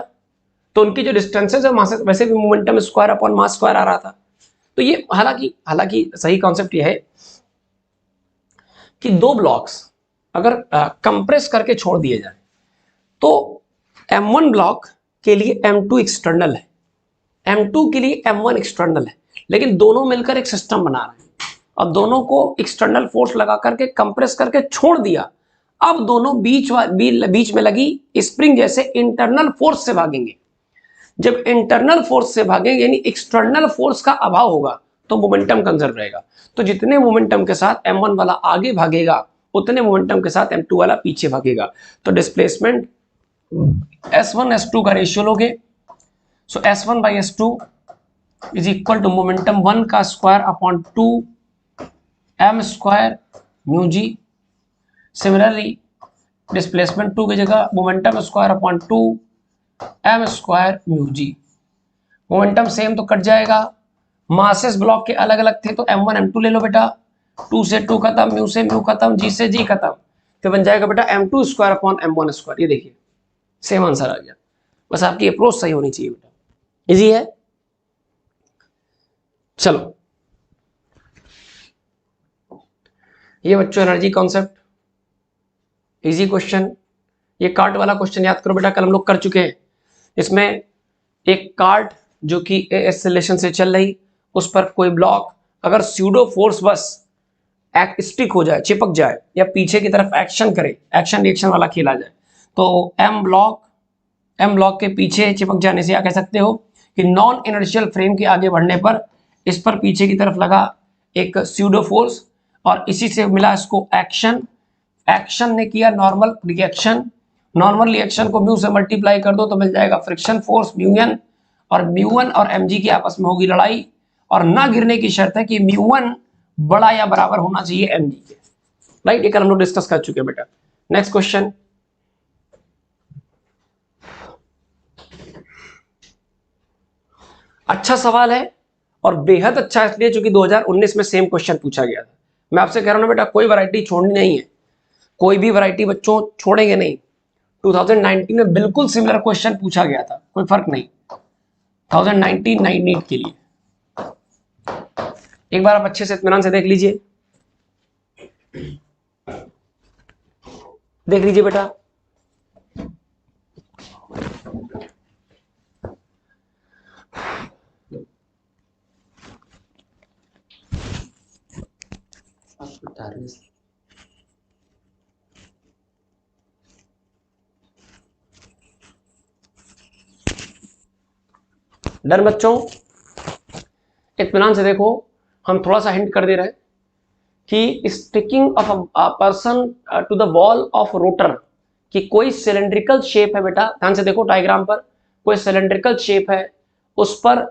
Speaker 1: तो उनकी जो डिस्टेंसेस है मासेस, वैसे भी momentum square upon mass square आ रहा था। तो ये हालांकि सही कॉन्सेप्ट ये है कि 2 ब्लॉक्स अगर कंप्रेस करके छोड़ दिए जाए, तो m1 ब्लॉक के लिए m2 एक्सटर्नल है, m2 के लिए m1 एक्सटर्नल है, लेकिन दोनों मिलकर एक सिस्टम बना रहे हैं, और दोनों को एक्सटर्नल फोर्स लगा करके कंप्रेस करके छोड़ दिया। अब दोनों बीच में लगी स्प्रिंग जैसे इंटरनल फोर्स से भागेंगे। जब इंटरनल फोर्स से भागेंगे यानी एक्सटर्नल फोर्स का अभाव होगा, तो मोमेंटम कंजर्व रहेगा। तो जितने मोमेंटम के साथ m1 वाला आगे भागेगा, उतने मोमेंटम के साथ m2 वाला पीछे भागेगा। तो डिस्प्लेसमेंट s1 s2 का रेशियो लोगे, so s1 by s2 is equal to momentum 1 का square upon 2 m square mu G. Similarly displacement 2 की जगह momentum square upon 2 m square mu G. Momentum same तो कट जाएगा, मासेस ब्लॉक के अलग अलग थे, तो m1 m2 ले लो बेटा, 2 से 2 खत्म, म्यू से म्यू खत्म, जी से जी खत्म, तो बन जाएगा बेटा m2 square upon m1 square. ये देखिए सेम आंसर आ गया, बस आपकी अप्रोच सही होनी चाहिए बेटा, इजी है। चलो ये बच्चों एनर्जी कॉन्सेप्ट, इजी क्वेश्चन। ये कार्ट वाला क्वेश्चन याद करो बेटा, कल हम लोग कर चुके हैं। इसमें एक कार्ट जो कि एक्सेलरेशन से चल रही, उस पर कोई ब्लॉक अगर स्यूडो फोर्स बस स्टिक हो जाए, चिपक जाए, या पीछे की तरफ एक्शन करे, एक्शन रिएक्शन वाला खेला जाए, तो एम ब्लॉक के पीछे चिपक जाने से क्या कह सकते हो कि नॉन इनर्शियल फ्रेम के आगे बढ़ने पर इस पर पीछे की तरफ लगा एक स्यूडो फोर्स, और इसी से मिला इसको एक्शन, एक्शन ने किया नॉर्मल रिएक्शन, नॉर्मल रिएक्शन को म्यू से मल्टीप्लाई कर दो तो मिल जाएगा फ्रिक्शन फोर्स म्यू एन, और μ1 और mg की आपस में होगी लड़ाई, और ना गिरने की शर्त है कि μ1 बड़ा या बराबर होना चाहिए mg के। राइट, ये कल हम लोग डिस्कस कर चुके हैं बेटा। नेक्स्ट क्वेश्चन, अच्छा सवाल है और बेहद अच्छा इसलिए क्योंकि 2019 में सेम क्वेश्चन पूछा गया था। मैं आपसे कह रहा हूं ना बेटा, कोई वैरायटी छोड़नी नहीं है, कोई भी वैरायटी बच्चों छोड़ेंगे नहीं। 2019 में बिल्कुल सिमिलर क्वेश्चन पूछा गया था, कोई फर्क नहीं। 2019 नीट के लिए एक बार आप अच्छे से इत्मीनान से देख लीजिए, देख लीजिए बेटा। डन बच्चों, इत्मीनान से देखो, हम थोड़ा सा हिंट कर दे रहे हैं कि sticking of a person to the wall of rotor, कि कोई सिलेंड्रिकल शेप है बेटा, ध्यान से देखो डायग्राम पर, कोई सिलेंड्रिकल शेप है, उस पर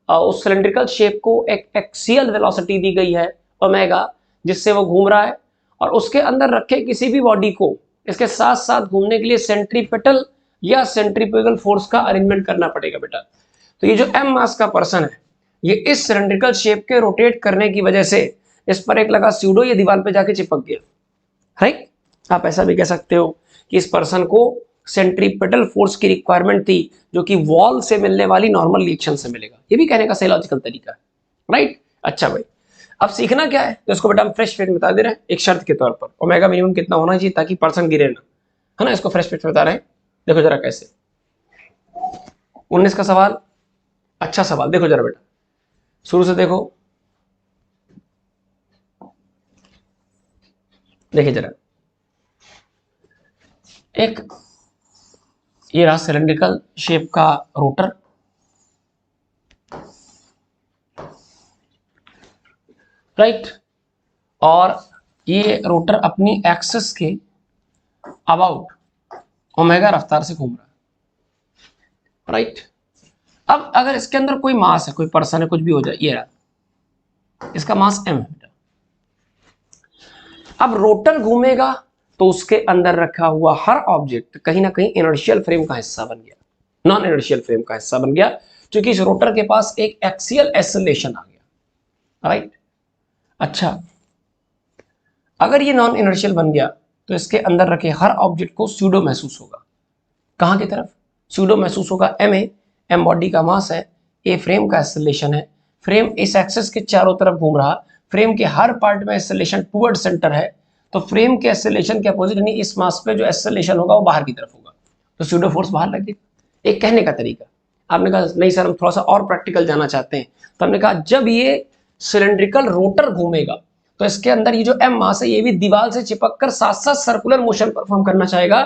Speaker 1: उस सिलेंड्रिकल शेप को एक एक्सियल वेलोसिटी दी गई है ओमेगा, जिससे वो घूम रहा है, और उसके अंदर रखे किसी भी बॉडी को इसके साथ साथ घूमने के लिए सेंट्रीपेटल या सेंट्रीफ्यूगल फोर्स का अरेंजमेंट करना पड़ेगा बेटा। तो ये जो m मास का पर्सन है, ये इस सिलेंड्रिकल शेप के रोटेट करने की वजह से इस पर एक लगा स्यूडो, ये दीवार पे जाके चिपक गया। राइट, आप ऐसा भी कह सकते हो कि इस पर्सन को सेंट्रीपेटल फोर्स की रिक्वायरमेंट थी, जो कि वॉल से मिलने वाली नॉर्मल रिएक्शन से मिलेगा। ये भी कहने का सही लॉजिकल तरीका है। राइट, अच्छा भाई, अब सीखना क्या है, तो इसको बेटा हम फ्रेश फेट बता दे रहे हैं एक शर्त के तौर पर, ओमेगा मिनिमम कितना होना चाहिए ताकि पर्सन गिरे ना, है ना। इसको फ्रेश फेट बता रहे हैं, देखो जरा कैसे। 19 का सवाल, अच्छा सवाल, देखो जरा बेटा, शुरू से देखो, देखिए जरा, एक ये रहा सिलेंड्रिकल शेप का रोटर, राइट, और ये रोटर अपनी एक्सिस के अबाउट ओमेगा रफ्तार से घूम रहा है। राइट, अब अगर इसके अंदर कोई मास है, कोई पर्सन है, कुछ भी हो जाए, ये रहा, इसका मास m है। अब रोटर घूमेगा तो उसके अंदर रखा हुआ हर ऑब्जेक्ट कहीं ना कहीं इनर्शियल फ्रेम का हिस्सा बन गया, नॉन इनर्शियल फ्रेम का हिस्सा बन गया, क्योंकि इस रोटर के पास एक एक्सियल एक्सेलरेशन आ गया। राइट, अच्छा, अगर ये नॉन इनर्शियल बन गया तो इसके अंदर रखे हर ऑब्जेक्ट को स्यूडो महसूस होगा। कहां की तरफ स्यूडो महसूस होगा? एम बॉडी का मास है, ए फ्रेम का एक्सेलरेशन है, फ्रेम इस एक्सिस के चारों तरफ घूम रहा, फ्रेम के हर पार्ट में एक्सेलरेशन टुवर्ड सेंटर है, तो फ्रेम के एक्सेलरेशन के अपोजिट यानी इस मास पे जो एक्सेलरेशन होगा वो बाहर की तरफ होगा, तो स्यूडो फोर्स बाहर लगेगा। एक कहने का तरीका। आपने कहा नहीं सर हम थोड़ा सा और प्रैक्टिकल जाना चाहते हैं, तो हमने कहा जब ये सिलेंड्रिकल रोटर घूमेगा तो इसके अंदर ये जो एम मास है ये भी दीवार से चिपक कर साथ साथ सर्कुलर मोशन परफॉर्म करना चाहेगा,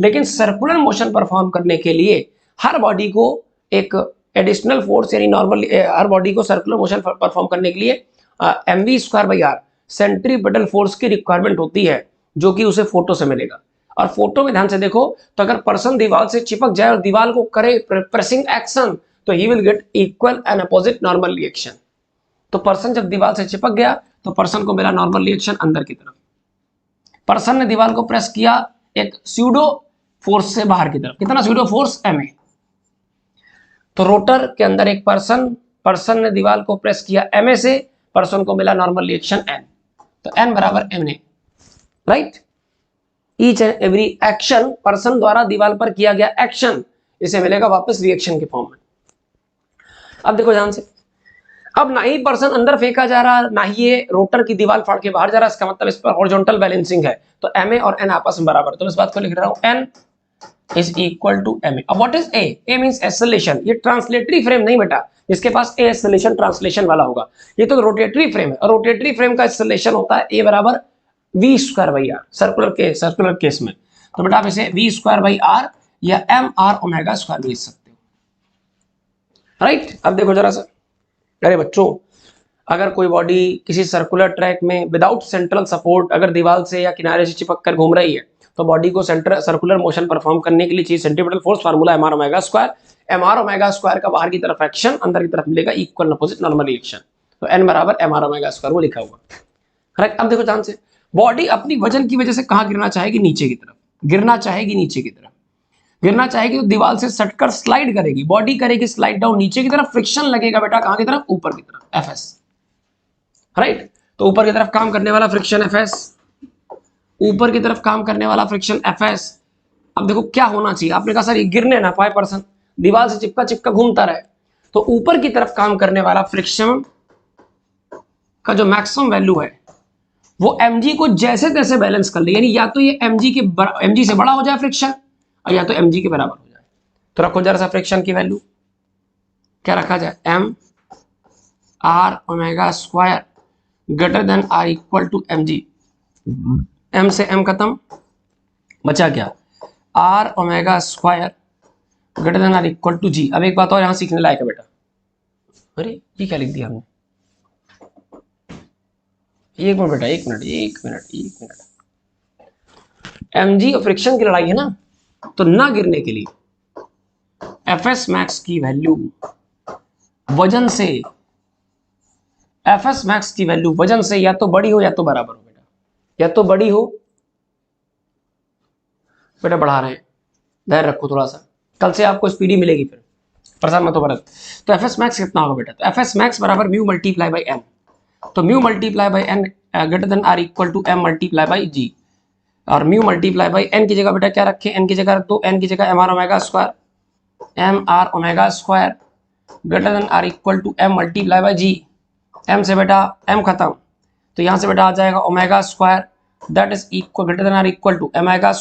Speaker 1: लेकिन सर्कुलर मोशन परफॉर्म करने के लिए हर बॉडी को एक एडिशनल फोर्स यानी नॉर्मल हर बॉडी को सर्कुलर मोशन परफॉर्म करने के लिए mv²/r सेंट्रीपेटल फोर्स की रिक्वायरमेंट होती है, जो कि उसे फोटो से मिलेगा। और फोटो में ध्यान से देखो तो अगर पर्सन दीवार से चिपक जाए और दीवार को करे प्रेसिंग एक्शन तो he will get equal and opposite normal reaction. तो पर्सन जब दीवार से चिपक गया तो पर्सन को मिला नॉर्मल रिएक्शन अंदर की तरफ, पर्सन ने दीवार को प्रेस किया एक स्यूडो फोर्स से बाहर की तरफ, कितना स्यूडो फोर्स? ma। तो रोटर के अंदर एक पर्सन ने दीवार को प्रेस किया ma से, पर्सन को मिला नॉर्मल रिएक्शन n, तो n बराबर ma। Right, each and every action person द्वारा दीवार पर किया गया एक्शन इसे मिलेगा वापस रिएक्शन के फॉर्म में। अब देखो ध्यान से, अब ना ही पर्सन अंदर फेंका जा रहा ना ही ये रोटर की दीवार फाड़ के बाहर जा रहा, इसका मतलब इस पर हॉरिजॉन्टल बैलेंसिंग है, तो ma और n आपस में बराबर, तो इस बात को लिख रहा हूं n is equal to ma। अब what is a? a means acceleration. ये ट्रांसलेटरी फ्रेम नहीं बेटा, जिसके पास a एक्सेलरेशन ट्रांसलेशन वाला होगा, ये तो रोटेटरी फ्रेम है, और रोटेटरी फ्रेम का एक्सेलरेशन होता है a बराबर v²/r सर्कुलर केस में, तो बेटा आप इसे v²/r या mr ओमेगा स्क्वायर लिख सकते हो। राइट, अब देखो जरा सा, अरे बच्चों अगर कोई बॉडी किसी सर्कुलर ट्रैक में विदाउट सेंट्रल सपोर्ट अगर दीवार से या किनारे से चिपक कर घूम रही है तो बॉडी को सर्कुलर मोशन परफॉर्म करने के लिए चाहिए centripetal force, formula mr omega square, m r omega square का बाहर की तरफ एक्शन अंदर की तरफ मिलेगा इक्वल अपोजिट नॉर्मल रिएक्शन, तो एन बराबर एम आर ओमेगा स्क्वायर वो लिखा हुआ। करेक्ट। अब देखो ध्यान से, बॉडी अपनी वजन की वजह से कहां गिरना चाहेगी, नीचे की तरफ गिरना चाहेगी, नीचे की तरफ गिरना चाहेगी, तो दीवार से सटकर स्लाइड करेगी, बॉडी करेगी स्लाइड डाउन नीचे की तरफ, फ्रिक्शन लगेगा बेटा कहां की तरफ, ऊपर की तरफ, एफ एस। राइट, तो ऊपर की तरफ काम करने वाला फ्रिक्शन एफ एस, ऊपर की तरफ काम करने वाला फ्रिक्शन एफ एस। अब देखो क्या होना चाहिए, आपने कहा सर ये गिरने ना पाए पर्सन, दीवार से चिपका चिपका घूमता रहे, तो ऊपर की तरफ काम करने वाला फ्रिक्शन का जो मैक्सिमम वैल्यू है वो mg को जैसे तैसे बैलेंस कर ले, यानी या तो ये mg से बड़ा हो जाए फ्रिक्शन, और या तो mg के बराबर हो जाए। तो रखो जरा सा फ्रिक्शन की वैल्यू क्या रखा जाए, m r omega square greater than r equal to mg, m से m खत्म, बचा क्या, r omega square greater than r equal to g। अब एक बात और यहां सीखने लायक है बेटा, अरे ये क्या लिख दिया हमने, एक मिनट बेटा, एक मिनट, mg और फ्रिक्शन की लड़ाई है ना, तो ना गिरने के लिए एफ एस मैक्स की वैल्यू वजन से, एफ एस मैक्स की वैल्यू वजन से या तो बड़ी हो या तो बराबर हो बेटा, या तो बड़ी हो, बेटा बढ़ा रहे हैं, धैर्य रखो थोड़ा सा, कल से आपको स्पीडी मिलेगी फिर, प्रसाद मत भरत। तो एफ एस मैक्स कितना होगा बेटा, तो एफ एस मैक्स बराबर म्यू मल्टीप्लाई बाई एन, तो mu multiply by N greater than are equal to M multiply by G, और म्यू मल्टीप्लाई बाई एन की जगह बेटा क्या रखें, एन की जगह रख दो, एन की जगह m r omega square, m r omega square greater than are equal to M multiply by g, m से बेटा एम खत्म, तो यहाँ से बेटा आ जाएगा omega square that is equal greater than are equal to omega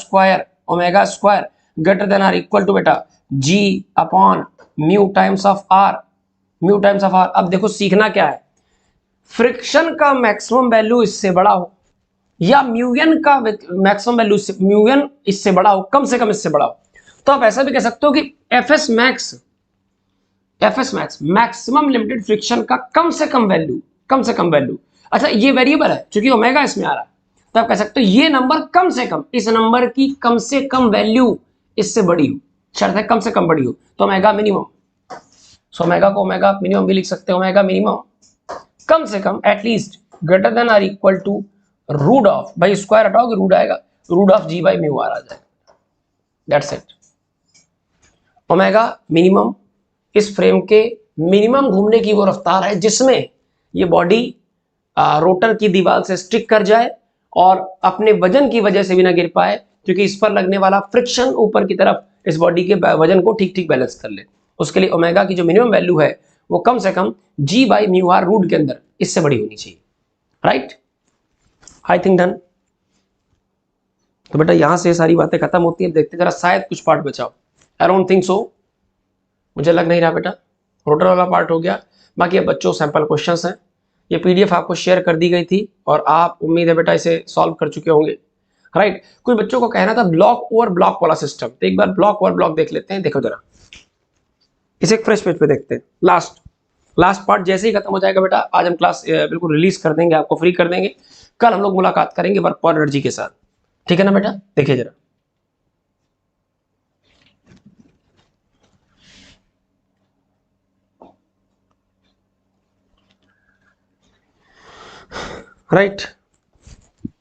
Speaker 1: square greater than are equal to बेटा G upon mu times of R, mu times of R. अब देखो सीखना क्या है, फ्रिक्शन का मैक्सिमम वैल्यू इससे बड़ा हो या म्यूएन का मैक्सिमम वैल्यू म्यूएन इससे बड़ा हो, कम से कम इससे बड़ा हो, तो आप ऐसा भी कह सकते हो कि F S max maximum limited friction का कम से कम वैल्यू, अच्छा ये वेरिएबल है क्योंकि ओमेगा इसमें आ रहा है, तो आप कह सकते हो ये नंबर कम से कम, इस नंबर की कम से कम वैल्यू इससे बड़ी हो, शर्त है कम से कम बड़ी हो, तो ओमेगा मिनिमम, सो ओमेगा को ओमेगा मिनिमम भी लिख सकते हैं, ओमेगा मिनिमम कम से कम at least greater than are equal to root of, भाई स्क्वायर हटाओगे रूट आएगा, root of G by mu R आ जाएगा, दैट्स इट। ओमेगा मिनिमम इस फ्रेम के मिनिमम घूमने की वो रफ्तार है जिसमें ये बॉडी रोटर की दीवार से स्टिक कर जाए और अपने वजन की वजह से भी ना गिर पाए, क्योंकि इस पर लगने वाला फ्रिक्शन ऊपर की तरफ इस बॉडी के वजन को ठीक ठीक बैलेंस कर ले। उसके लिए ओमेगा की जो मिनिमम वैल्यू है वो कम से कम जी बाई म्यू आर रूट के अंदर इससे बड़ी होनी चाहिए, राइट, आई थिंक डन। तो बेटा यहां से सारी बातें खत्म होती हैं, देखते जरा शायद कुछ पार्ट बचाओ, आई डोंट थिंक सो, मुझे लग नहीं रहा बेटा, रोटर वाला पार्ट हो गया, बाकी अब बच्चों सैंपल क्वेश्चंस हैं, ये पीडीएफ आपको शेयर कर दी गई थी और आप उम्मीद है बेटा इसे सॉल्व कर चुके होंगे, राइट। कुछ बच्चों को कहना था ब्लॉक ओवर ब्लॉक वाला सिस्टम, तो एक बार ब्लॉक ओवर ब्लॉक देख लेते हैं, देखो जरा इसे एक फ्रेश पेज पे देखते हैं, लास्ट पार्ट जैसे ही खत्म हो जाएगा बेटा आज हम क्लास बिल्कुल रिलीज कर देंगे, आपको फ्री कर देंगे, कल हम लोग मुलाकात करेंगे वर्क फॉर एनर्जी के साथ, ठीक है ना बेटा, देखिए जरा राइट।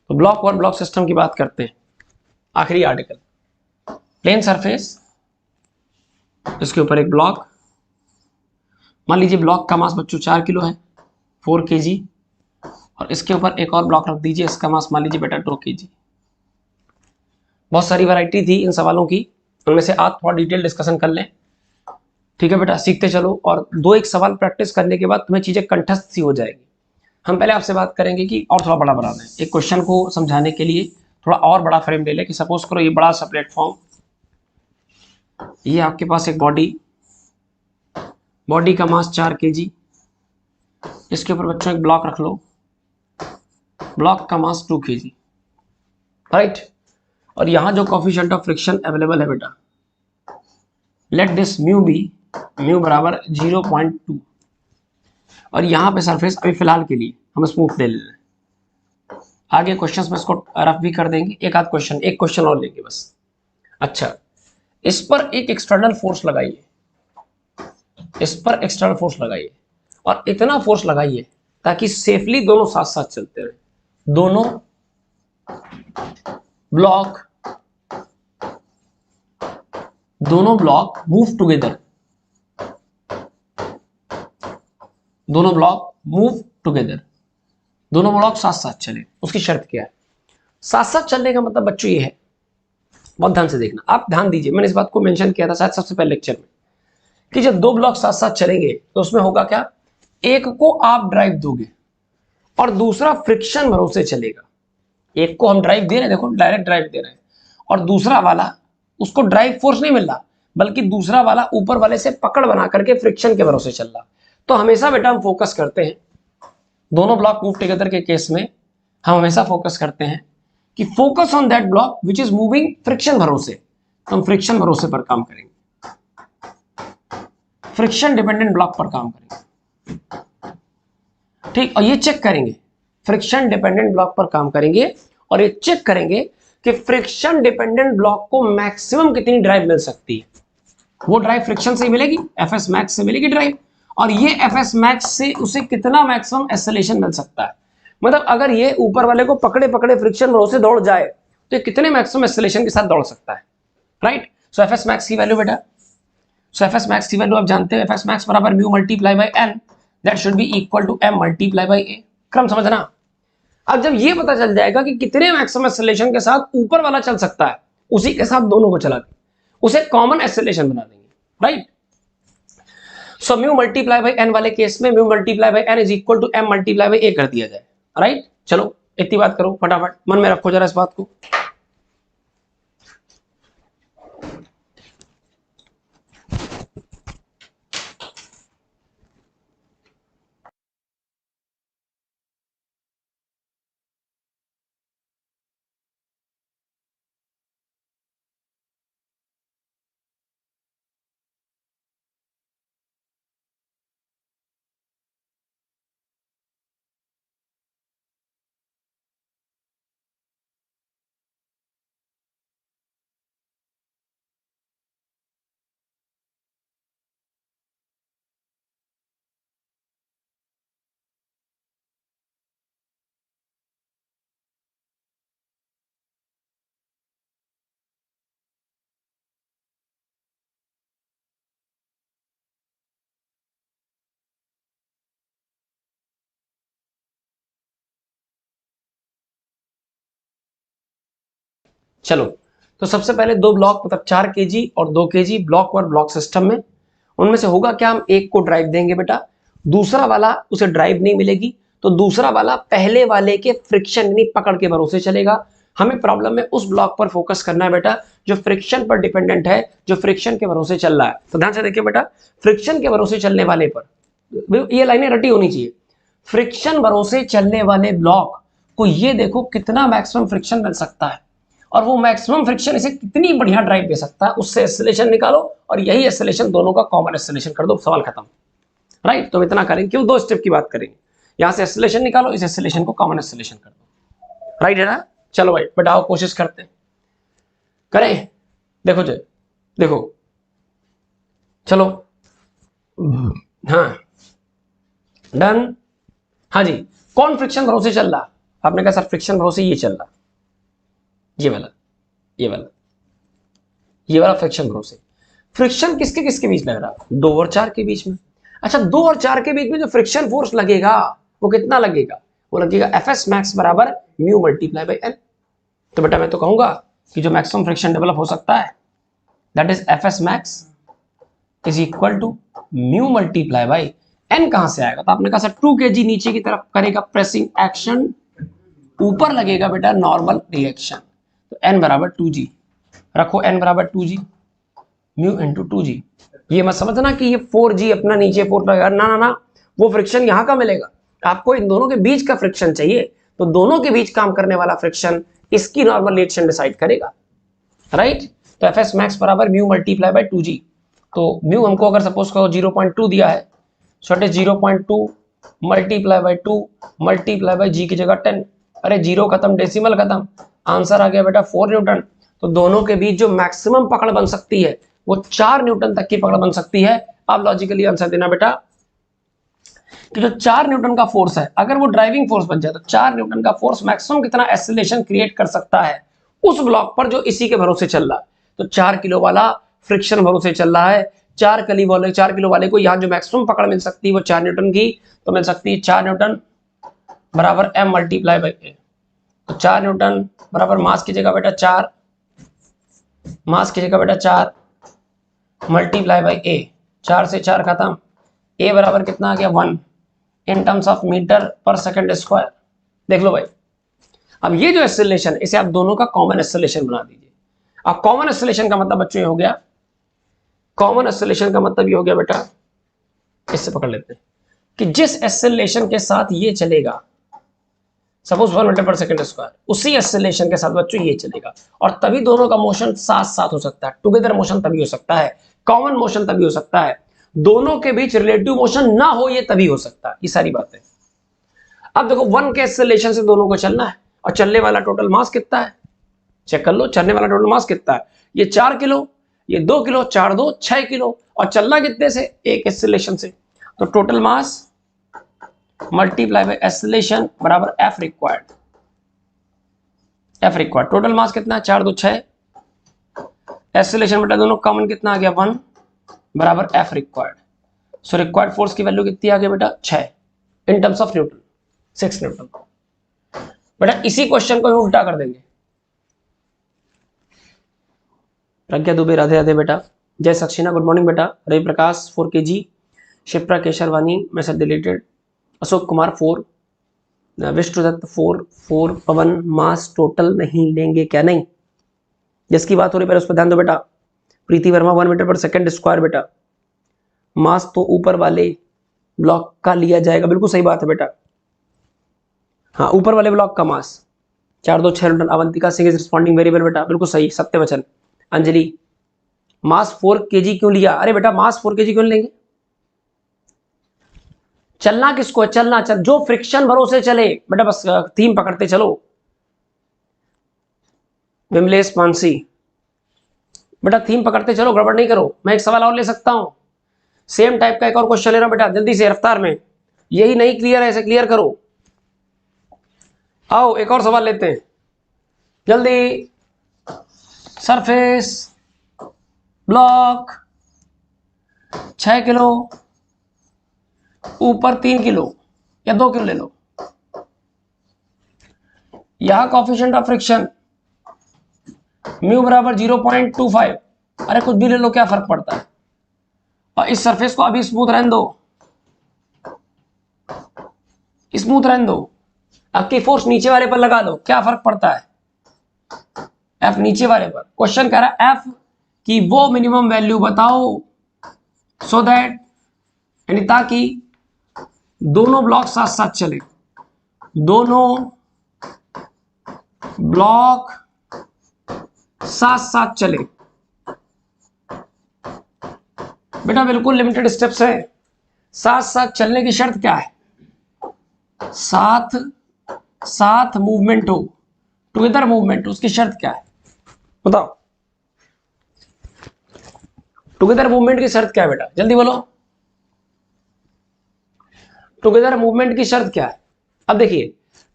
Speaker 1: तो ब्लॉक और ब्लॉक सिस्टम की बात करते हैं, आखिरी आर्टिकल, प्लेन सरफेस, इसके ऊपर एक ब्लॉक, मान लीजिए ब्लॉक का मास बच्चों 4 किलो है, 4 kg, और इसके ऊपर एक और ब्लॉक रख दीजिए, इसका मास मान लीजिए बेटा 2 kg। बहुत सारी वैरायटी थी इन सवालों की, उनमें से आज थोड़ा डिटेल डिस्कशन कर लें, ठीक है बेटा, सीखते चलो, और 2-1 सवाल प्रैक्टिस करने के बाद तुम्हें चीजें कंठस्थ सी हो जाएगी। हम पहले आपसे बात करेंगे कि और थोड़ा बड़ा बना दें, एक क्वेश्चन को समझाने के लिए थोड़ा और बड़ा फ्रेम ले लें, कि सपोज करो ये बड़ा सा प्लेटफॉर्म, ये आपके पास एक बॉडी का मास 4 kg, इसके ऊपर बच्चों एक ब्लॉक रख लो, ब्लॉक का मास 2 kg, राइट, और यहां जो कोफिशिएंट ऑफ फ्रिक्शन अवेलेबल है बेटा, let this mu be, mu बराबर 0.2, और यहां पे सरफेस अभी फिलहाल के लिए हम स्मूथ ले लें, आगे क्वेश्चंस में इसको रफ भी कर देंगे, एक क्वेश्चन और लेंगे बस। अच्छा, इस पर एक एक्सटर्नल फोर्स लगाइए, इस पर एक्सटर्नल फोर्स लगाइए और इतना फोर्स लगाइए ताकि सेफली दोनों साथ साथ चलते रहे। दोनों ब्लॉक मूव टुगेदर, दोनों ब्लॉक मूव टुगेदर, दोनों ब्लॉक साथ साथ चले। उसकी शर्त क्या है? साथ साथ चलने का मतलब बच्चों ये है, बहुत ध्यान से देखना, आप ध्यान दीजिए, मैंने इस बात को मेंशन किया था शायद सबसे पहले लेक्चर में कि जब दो ब्लॉक साथ साथ चलेंगे तो उसमें होगा क्या, एक को आप ड्राइव दोगे और दूसरा फ्रिक्शन भरोसे चलेगा। एक को हम ड्राइव दे रहे हैं, देखो डायरेक्ट ड्राइव दे रहे हैं, और दूसरा वाला उसको ड्राइव फोर्स नहीं मिल रहा, बल्कि दूसरा वाला ऊपर वाले से पकड़ बना करके फ्रिक्शन के भरोसे चल रहा। तो हमेशा बेटा हम फोकस करते हैं दोनों ब्लॉक मूव टुगेदर के केस में, हम हमेशा फोकस करते हैं कि focus on that block which is moving friction भरोसे। तो हम फ्रिक्शन भरोसे पर काम करेंगे, फ्रिक्शन डिपेंडेंट ब्लॉक पर काम करेंगे, ठीक। और ये चेक करेंगे, फ्रिक्शन डिपेंडेंट ब्लॉक पर काम करेंगे और ये चेक करेंगे कि फ्रिक्शन डिपेंडेंट ब्लॉक को मैक्सिमम कितनी ड्राइव मिल सकती है। वो ड्राइव फ्रिक्शन से मिलेगी, एफएस मैक्स से मिलेगी ड्राइव, और ये एफएस मैक्स से उसे कितना मैक्सिमम एक्सेलरेशन मिल सकता है। मतलब अगर ये ऊपर वाले को पकड़े पकड़े फ्रिक्शन भरोसे दौड़ जाए तो ये कितने मैक्सिमम एक्सेलरेशन के साथ दौड़ सकता है, राइट। सो एफएस मैक्स की वैल्यू बेटा, सो एफएस मैक्स की वैल्यू आप जानते हैं, एफएस मैक्स बराबर mu multiply by N, that should be equal to M multiply by A. क्रम समझना। अब जब ये पता चल जाएगा कि कितने मैक्सिमम एक्सेलरेशन के साथ ऊपर वाला चल सकता है, उसी के साथ दोनों को चला देंगे, उसे कॉमन एक्सेलरेशन बना देंगे, right. So mu multiply by N वाले केस में mu multiply by N is equal to M multiply by A कर दिया जाए, राइट। चलो इतनी बात करो, फटाफट मन में रखो जरा इस बात को। चलो तो सबसे पहले दो ब्लॉक मतलब 4 केजी और 2 केजी ब्लॉक और ब्लॉक सिस्टम में, उनमें से होगा क्या, हम एक को ड्राइव देंगे बेटा, दूसरा वाला उसे ड्राइव नहीं मिलेगी तो दूसरा वाला पहले वाले के फ्रिक्शन यानी पकड़ के भरोसे चलेगा। हमें प्रॉब्लम में उस ब्लॉक पर फोकस करना है बेटा जो फ्रिक्शन पर डिपेंडेंट है, जो फ्रिक्शन के भरोसे चल रहा है। तो ध्यान से देखिए बेटा, फ्रिक्शन के भरोसे चलने वाले पर ये लाइनें रटी होनी चाहिए, फ्रिक्शन भरोसे चलने वाले ब्लॉक को ये देखो कितना मैक्सिमम फ्रिक्शन मिल सकता है और वो मैक्सिमम फ्रिक्शन इसे कितनी बढ़िया ड्राइव दे सकता है, उससे एक्सेलरेशन निकालो और यही एक्सेलरेशन दोनों का कॉमन एक्सेलरेशन कर दो, सवाल खत्म, राइट। तो इतना करेंगे, क्यों, दो स्टेप की बात करेंगे, यहां से एक्सेलरेशन निकालो, इस एक्सेलरेशन को कॉमन एक्सेलरेशन कर दो, राइट है ना। चलो भाई बताओ, कोशिश करते हैं, करें, देखो जी, देखो चलो, हाँ डन, हाँ जी। कौन फ्रिक्शन भरोसे चल रहा, आपने कहा सर फ्रिक्शन भरोसे ये चल रहा, ये वाला, ये वाला, ये वाला फ्रिक्शन भरोसे। फ्रिक्शन किसके किसके बीच लग रहा, 2 और 4 के बीच में। अच्छा 2 और 4 के बीच में जो फ्रिक्शन फोर्स लगेगा वो कितना लगेगा, वो लगेगा एफएस मैक्स बराबर म्यू मल्टीप्लाई बाय एन। तो बेटा मैं तो कहूंगा कि जो मैक्सिमम फ्रिक्शन डेवलप हो सकता है that is FS max is equal to mu multiply by n. कहां से आएगा, तो आपने कहा सर 2 kg नीचे की तरफ करेगा प्रेसिंग एक्शन, ऊपर लगेगा बेटा नॉर्मल रिएक्शन, तो n बराबर 2g रखो, n बराबर 2g म्यू इंटू 2g। ये मत समझना कि ये 4g अपना नीचे 4 लगेगा, ना ना ना, वो फ्रिक्शन यहां का मिलेगा, आपको इन दोनों के बीच का फ्रिक्शन चाहिए, तो दोनों के बीच काम करने वाला फ्रिक्शन इसकी नॉर्मल रिएक्शन डिसाइड करेगा, राइट। तो एफ एस मैक्स बराबर म्यू मल्टीप्लाई बाय 2g, तो म्यू हमको अगर सपोज करो 0.2 दिया है, सो it is 0.2 multiply by 2 multiply by g की जगह 10, अरे जीरो खत्म, डेसिमल खत्म, आंसर आ गया बेटा 4 न्यूटन। तो दोनों के बीच जो मैक्सिमम पकड़ बन सकती है वो 4 न्यूटन तक की पकड़ बन सकती है आप लॉजिकली आंसर देना बेटा कि जो 4 न्यूटन का फोर्स है, अगर वो ड्राइविंग फोर्स बन जाए तो 4 न्यूटन का फोर्स मैक्सिमम कितना एक्सेलरेशन क्रिएट कर सकता है उस ब्लॉक पर जो इसी के भरोसे चल रहा है। तो 4 किलो वाला फ्रिक्शन भरोसे चल रहा है, 4 किलो वाले को यहाँ जो मैक्सिमम पकड़ मिल सकती है वो 4 न्यूटन की, तो मिल सकती है 4 न्यूटन बराबर m मल्टीप्लाई बाई ए। तो 4 न्यूटन बराबर मास की जगह बेटा 4, मास की जगह बेटा 4 मल्टीप्लाई बाई ए, 4 से 4 खत्म, ए बराबर कितना आ गया 1 इन terms of metre per second square. देख लो भाई, अब ये जो एक्सेलरेशन है इसे आप दोनों का कॉमन एक्सेलरेशन बना दीजिए। अब कॉमन एक्सेलरेशन का मतलब बच्चों ये हो गया, कॉमन एक्सेलरेशन का मतलब ये हो गया बेटा, इससे पकड़ लेते हैं कि जिस एक्सेलरेशन के साथ ये चलेगा, suppose 1 metre per second square, उसी एक्सेलरेशन के साथ बच्चों ये चलेगा, और तभी दोनों का मोशन साथ साथ हो सकता है। टुगेदर मोशन तभी हो सकता है, कॉमन मोशन तभी हो सकता है, दोनों के बीच रिलेटिव मोशन ना हो ये तभी हो सकता है। ये सारी बातें अब देखो 1 के एक्सेलरेशन से दोनों को चलना है, और चलने वाला टोटल मास कितना है चेक कर लो, चलने वाला टोटल मास कितना है, ये 4 किलो, ये 2 किलो, 4 2 6 किलो, और चलना कितने से, एक एक्सेलरेशन से। तो total mass multiply by acceleration बराबर F required. F required total mass कितना है 4 2 6, एक्सेलरेशन बेटा दोनों कॉमन कितना आ गया 1 बराबर F required. So required force की वैल्यू कितनी आ गई बेटा 6 इन टर्म्स ऑफ न्यूटन, 6 न्यूटन। बेटा इसी क्वेश्चन को हम उल्टा कर देंगे। प्रज्ञा दुबे राधे राधे बेटा, जय सक्सेना गुड मॉर्निंग बेटा, Ravi Prakash 4 kg, Shipra Kesharwani message deleted, Ashok Kumar 4, Vishnudutt 4 4, Pawan mass total नहीं लेंगे क्या, नहीं जिसकी बात हो रही है उस पर ध्यान दो बेटा। प्रीति Verma 1 metre per second square, बेटा मास तो ऊपर वाले ब्लॉक का लिया जाएगा, बिल्कुल सही बात है बेटा, हाँ ऊपर वाले ब्लॉक का मास 4 2 6 Newton. Avantika Singh is responding very well बेटा, बिल्कुल सही, सत्य वचन। अंजलि मास 4 kg क्यों लिया, अरे बेटा मास 4 kg क्यों लेंगे, चलना किसको है, चलना चल जो फ्रिक्शन भरोसे चले बेटा, बस थीम पकड़ते चलो। विमलेश मानसी बेटा थीम पकड़ते चलो, गड़बड़ नहीं करो। मैं एक सवाल और ले सकता हूं, सेम टाइप का एक और क्वेश्चन ले रहा हूं बेटा, जल्दी से रफ्तार में, यही नहीं क्लियर है इसे क्लियर करो। आओ एक और सवाल लेते हैं जल्दी। सरफेस ब्लॉक 6 किलो, ऊपर 3 किलो या 2 किलो ले लो, यहां कॉफिशिएंट ऑफ फ्रिक्शन म्यू बराबर 0.25, अरे कुछ भी ले लो क्या फर्क पड़ता है। और इस सरफेस को अभी स्मूथ रहने दो, स्मूथ रहने दो, आपकी फोर्स नीचे वाले पर लगा लो, क्या फर्क पड़ता है, एफ नीचे वाले पर। क्वेश्चन कह रहा है एफ की वो मिनिमम वैल्यू बताओ सो दैट, यानी ताकि दोनों ब्लॉक साथ साथ चले, दोनों ब्लॉक साथ साथ चले। बेटा बिल्कुल लिमिटेड स्टेप्स है, साथ साथ चलने की शर्त क्या है, साथ साथ मूवमेंट हो, टुगेदर मूवमेंट, उसकी शर्त क्या है बताओ, टुगेदर मूवमेंट की शर्त क्या है बेटा जल्दी बोलो, टुगेदर मूवमेंट की शर्त क्या है। अब देखिए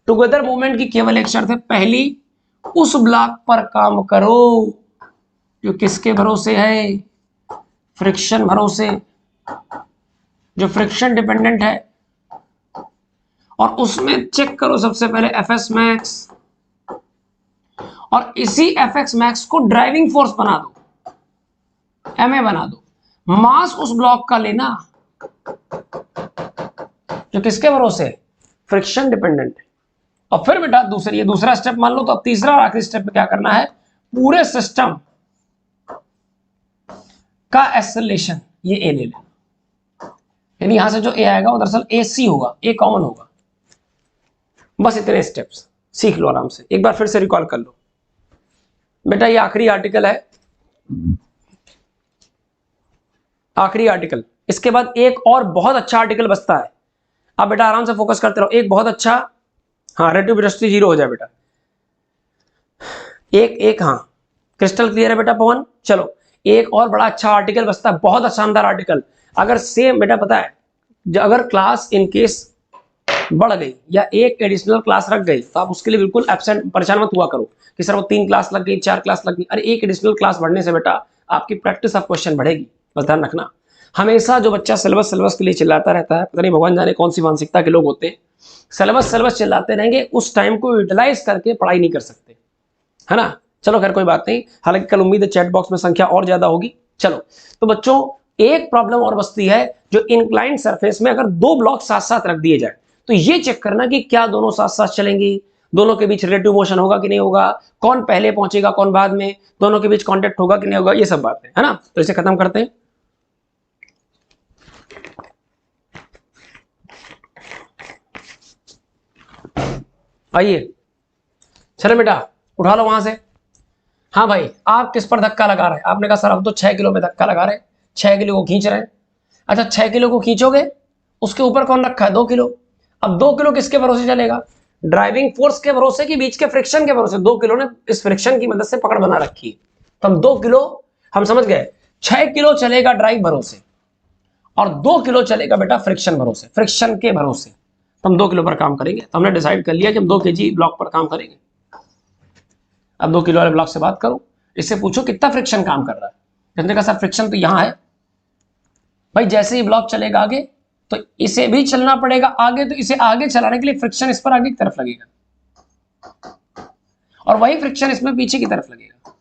Speaker 1: टुगेदर मूवमेंट की केवल एक शर्त है, पहली उस ब्लॉक पर काम करो जो किसके भरोसे है, फ्रिक्शन भरोसे, जो फ्रिक्शन डिपेंडेंट है, और उसमें चेक करो सबसे पहले एफएस मैक्स, और इसी एफएक्स मैक्स को ड्राइविंग फोर्स बना दो, एमए बना दो। मास उस ब्लॉक का लेना जो किसके भरोसे, फ्रिक्शन डिपेंडेंट है। और फिर बेटा दूसरी, ये दूसरा स्टेप मान लो, तो अब तीसरा और आखिरी स्टेप में क्या करना है, पूरे सिस्टम का एक्सेलरेशन ये ए ले लेना, यानी यहां से जो ए आएगा वो दरअसल ए सी होगा, ए कॉमन होगा। बस इतने स्टेप्स सीख लो आराम से, एक बार फिर से रिकॉल कर लो बेटा। ये आखिरी आर्टिकल है, आखिरी आर्टिकल, इसके बाद एक और बहुत अच्छा आर्टिकल बचता है। अब बेटा आराम से फोकस करते रहो, एक बहुत अच्छा, हाँ रेटिव वेलोसिटी 0 हो जाए बेटा, एक हाँ क्रिस्टल क्लियर है बेटा पवन। चलो एक और बड़ा अच्छा आर्टिकल बचता है, बहुत शानदार आर्टिकल, अगर सेम बेटा पता है, अगर क्लास इन केस बढ़ गई या एक एडिशनल क्लास रख गई तो आप उसके लिए बिल्कुल एब्सेंट परेशान मत हुआ करो कि सर वो 3 क्लास लग गई, 4 क्लास लग गई। अरे एक एडिशनल क्लास बढ़ने से बेटा आपकी प्रैक्टिस ऑफ क्वेश्चन बढ़ेगी। बस ध्यान रखना, हमेशा जो बच्चा सिलेबस के लिए चिल्लाता रहता है, पता नहीं भगवान जाने कौन सी मानसिकता के लोग होते हैं, सिलेबस चिल्लाते रहेंगे, उस टाइम को यूटिलाइज करके पढ़ाई नहीं कर सकते, है ना। चलो खैर कोई बात नहीं, हालांकि कल उम्मीद है चैट बॉक्स में संख्या और ज्यादा होगी। चलो तो बच्चों एक प्रॉब्लम और बचती है, जो इंक्लाइंड सरफेस में अगर 2 ब्लॉक साथ साथ रख दिए जाए तो ये चेक करना कि क्या दोनों साथ साथ चलेंगी, दोनों के बीच रिलेटिव मोशन होगा कि नहीं होगा, कौन पहले पहुंचेगा कौन बाद में, दोनों के बीच कांटेक्ट होगा कि नहीं होगा, ये सब बातें, है ना। तो इसे खत्म करते हैं। आइए चलो बेटा उठा लो वहां से। हाँ भाई आप किस पर धक्का लगा रहे हैं? आपने कहा सर हम तो 6 किलो में धक्का लगा रहे हैं, 6 किलो को खींच रहे हैं। अच्छा 6 किलो को खींचोगे, उसके ऊपर कौन रखा है? 2 किलो। अब 2 किलो किसके भरोसे चलेगा? ड्राइविंग फोर्स के भरोसे की बीच के फ्रिक्शन के भरोसे? 2 किलो ने इस फ्रिक्शन की मदद से पकड़ बना रखी है। तो हम 2 किलो, हम समझ गए 6 किलो चलेगा ड्राइव भरोसे और 2 किलो चलेगा बेटा फ्रिक्शन भरोसे, फ्रिक्शन के भरोसे। तो हम 2 किलो पर काम करेंगे। तो हमने डिसाइड कर लिया कि हम 2 केजी ब्लॉक पर काम करेंगे। अब 2 किलो वाले ब्लॉक से बात करो, इससे पूछो कितना फ्रिक्शन काम कर रहा है। कहने का सर फ्रिक्शन तो यहां है। भाई जैसे ही ब्लॉक चलेगा आगे तो इसे भी चलना पड़ेगा आगे, तो इसे आगे चलाने के लिए फ्रिक्शन इस पर आगे की तरफ लगेगा और वही फ्रिक्शन इसमें पीछे की तरफ लगेगा।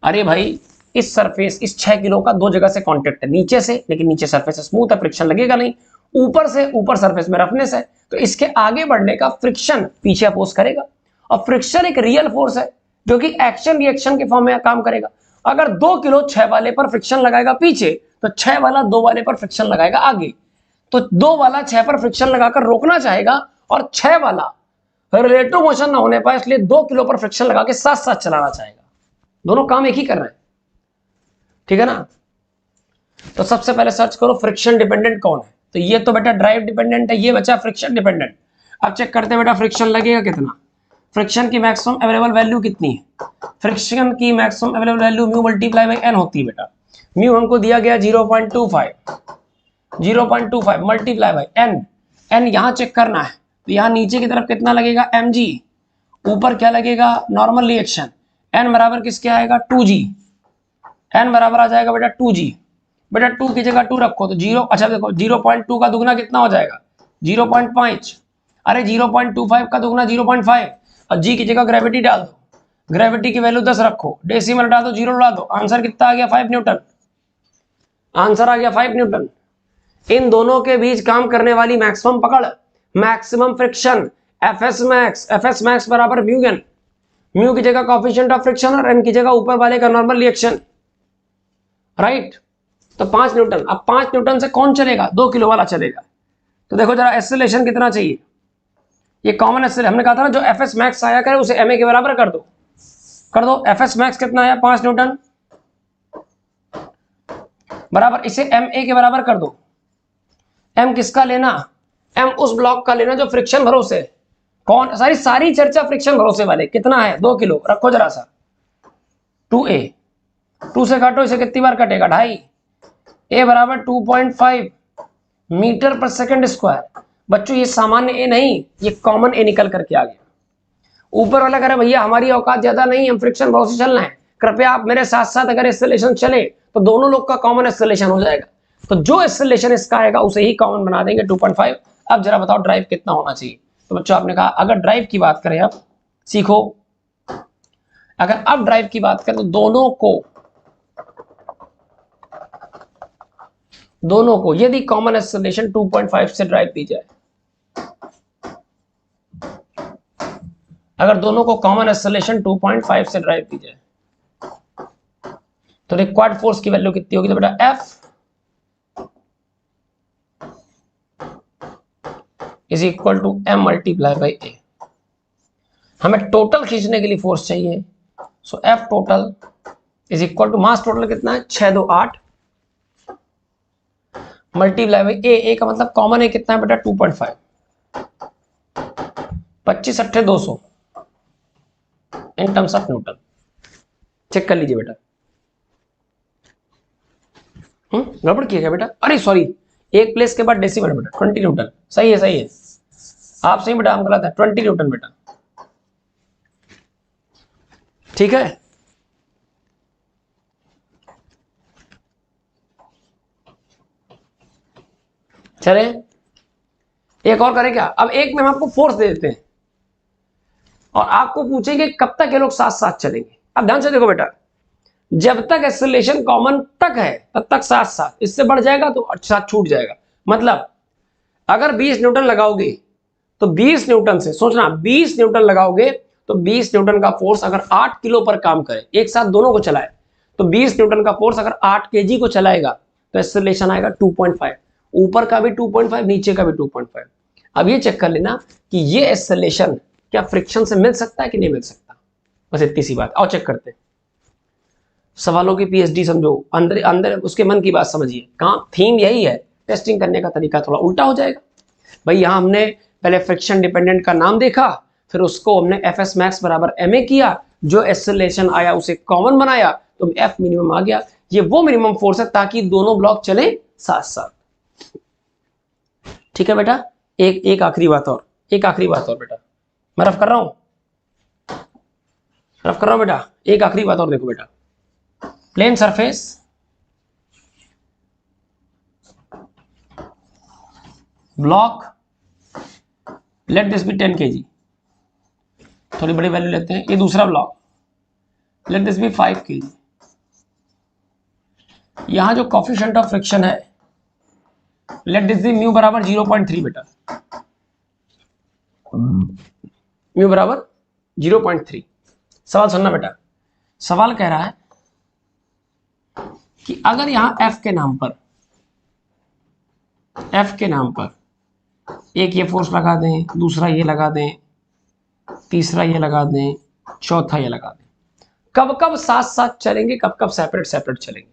Speaker 1: अरे भाई इस सरफेस, इस 6 किलो का 2 जगह से कांटेक्ट है, नीचे से, लेकिन नीचे सरफेस स्मूथ है, फ्रिक्शन लगेगा नहीं। ऊपर से, ऊपर सरफेस में रफनेस है, तो इसके आगे बढ़ने का फ्रिक्शन पीछे अपोज करेगा। और फ्रिक्शन एक रियल फोर्स है जो कि एक्शन रिएक्शन के फॉर्म में काम करेगा। अगर 2 किलो 6 वाले पर फ्रिक्शन लगाएगा पीछे, तो 6 वाला 2 वाले पर फ्रिक्शन लगाएगा आगे। तो 2 वाला 6 पर फ्रिक्शन लगाकर रोकना चाहेगा और 6 वाला रिलेटिव मोशन ना होने पाए, इसलिए 2 किलो पर फ्रिक्शन लगा के साथ साथ चलाना चाहेगा। दोनों काम एक ही कर रहे हैं, ठीक है ना। तो सबसे पहले सर्च करो फ्रिक्शन डिपेंडेंट कौन है। तो ये तो बेटा ड्राइव डिपेंडेंट है, ये बचा फ्रिक्शन डिपेंडेंट। अब चेक करते हैं बेटा फ्रिक्शन लगेगा कितना, फ्रिक्शन की मैक्सिमम अवेलेबल वैल्यू कितनी है। फ्रिक्शन की maximum available value mu multiply by n होती है बेटा। म्यू हमको दिया गया 0.25, 0.25 मल्टीप्लाई बाई एन। एन यहां चेक करना है, तो यहां नीचे की तरफ कितना लगेगा mg, ऊपर क्या लगेगा नॉर्मल रिएक्शन। एन बराबर किसके आएगा 2g, एन बराबर आ जाएगा बेटा 2g। बेटा 2 की जगह 2 रखो तो 0, अच्छा देखो 0.2 का दुगना कितना हो जाएगा 0.5। अरे 0.25 का दुगना 0.5 और जी की जगह ग्रेविटी डाल दो, ग्रेविटी की वैल्यू 10 रखो, डेसिमल हटा दो, 0 लगा दो, आंसर कितना आ गया 5 न्यूटन। आंसर आ गया 5 न्यूटन। इन दोनों के बीच काम करने वाली मैक्सिमम पकड़, मैक्सिमम फ्रिक्शन एफएस मैक्स बराबर म्यू एन। म्यू की जगह कोएफिशिएंट ऑफ फ्रिक्शन और एन की जगह ऊपर वाले का नॉर्मल रिएक्शन, राइट। तो 5 न्यूटन। अब 5 न्यूटन से कौन चलेगा, 2 किलो वाला चलेगा। तो देखो जरा एक्सेलरेशन कितना चाहिए, ये कॉमन एक्सेलरेशन हमने कहा था ना, जो एफएस मैक्स आया करे उसे एमए के बराबर कर दो, कर दो। एफएस मैक्स कितना आया 5 न्यूटन बराबर, इसे एमए के बराबर कर दो। एम किसका लेना, एम उस ब्लॉक का लेना जो फ्रिक्शन भरोसे, कौन, सारी चर्चा फ्रिक्शन भरोसे वाले। कितना है 2 किलो, रखो जरा सा 2a, 2 से काटो, इसे कितनी बार कटेगा 2.5, a बराबर 2.5 मीटर पर सेकंड स्क्वायर। बच्चों ये सामान्य ए नहीं, ये कॉमन ए निकल करके आ गया। ऊपर वाला करे भैया हमारी औकात ज्यादा नहीं, हम फ्रिक्शन भरोसे चलना है, कृपया आप मेरे साथ साथ अगर एक्सेलरेशन चले तो दोनों लोग का कॉमन एक्सेलरेशन हो जाएगा। तो जो एक्सेलरेशन इसका आएगा उसे ही कॉमन बना देंगे 2.5। अब जरा बताओ ड्राइव कितना होना चाहिए। तो बच्चों आपने कहा अगर ड्राइव की बात करें, आप सीखो, अगर अब ड्राइव की बात करें तो दोनों को यदि कॉमन एक्सेलरेशन 2.5 से ड्राइव दी जाए, अगर दोनों को कॉमन एक्सेलरेशन 2.5 से ड्राइव दी जाए तो रिक्वायर्ड फोर्स की वैल्यू कितनी होगी। तो बेटा F is equal to M multiply by A। हमें टोटल खींचने के लिए फोर्स चाहिए, so F total is equal to mass total कितना है 628 मल्टीप्लाई बाई A। का मतलब कॉमन है कितना है बेटा 2.5, 25 8 200 in terms of newton. Check कर लीजिए बेटा, गड़बड़ किया क्या बेटा? अरे सॉरी, एक प्लेस के बाद डेसिमल बेटा, 20 न्यूटन। सही है सही है, आप सही बेटा, हम गलत है, 20 न्यूटन बेटा। ठीक है, चले एक और करें क्या? अब एक में हम आपको फोर्स दे देते हैं और आपको पूछेंगे कब तक ये लोग साथ साथ चलेंगे। अब ध्यान से देखो बेटा, जब तक एक्सेलरेशन कॉमन तक है तब तक साथ साथ, इससे बढ़ जाएगा तो साथ छूट जाएगा। मतलब अगर 20 न्यूटन लगाओगे तो 20 न्यूटन से, सोचना 20 न्यूटन लगाओगे तो 20 न्यूटन का फोर्स अगर 8 किलो पर काम करे, एक साथ दोनों को चलाए, तो 20 न्यूटन का फोर्स अगर 8 केजी को चलाएगा तो एक्सेलरेशन आएगा 2.5, ऊपर का भी 2.5, नीचे का भी 2.5। अब ये चेक कर लेना कि ये एक्सेलरेशन क्या फ्रिक्शन से मिल सकता है कि नहीं मिल सकता, बस इतनी सी बात। आओ चेक करते हैं, सवालों की पीएचडी समझो, अंदर अंदर उसके मन की बात समझिए। कहाँ थीम यही है, टेस्टिंग करने का तरीका थोड़ा उल्टा हो जाएगा। भाई यहां हमने पहले फ्रिक्शन डिपेंडेंट का नाम देखा, फिर उसको हमने एफ एस मैक्स बराबर एम ए किया, जो एक्सेलरेशन आया उसे कॉमन बनाया तो एफ मिनिमम आ गया। ये वो मिनिमम फोर्स है ताकि दोनों ब्लॉक चले साथ साथ। ठीक है बेटा, एक आखिरी बात और, एक आखिरी बात और बेटा, मैं रफ कर रहा हूं, रफ कर रहा हूं बेटा, एक आखिरी बात और देखो बेटा। Plane surface, block, let this be 10 kg, थोड़ी बड़ी वैल्यू लेते हैं, ये दूसरा block, let this be 5 kg। यहां जो कोफिशिएंट ऑफ फ्रिक्शन है, लेट दिस बी म्यू बराबर 0.3 बेटा, म्यू बराबर 0.3। सवाल सुनना बेटा, सवाल कह रहा है कि अगर यहां एफ के नाम पर, एफ के नाम पर एक ये फोर्स लगा दें, दूसरा ये लगा दें, तीसरा ये लगा दें, चौथा ये लगा दें, कब कब साथ साथ चलेंगे, कब कब सेपरेट सेपरेट चलेंगे।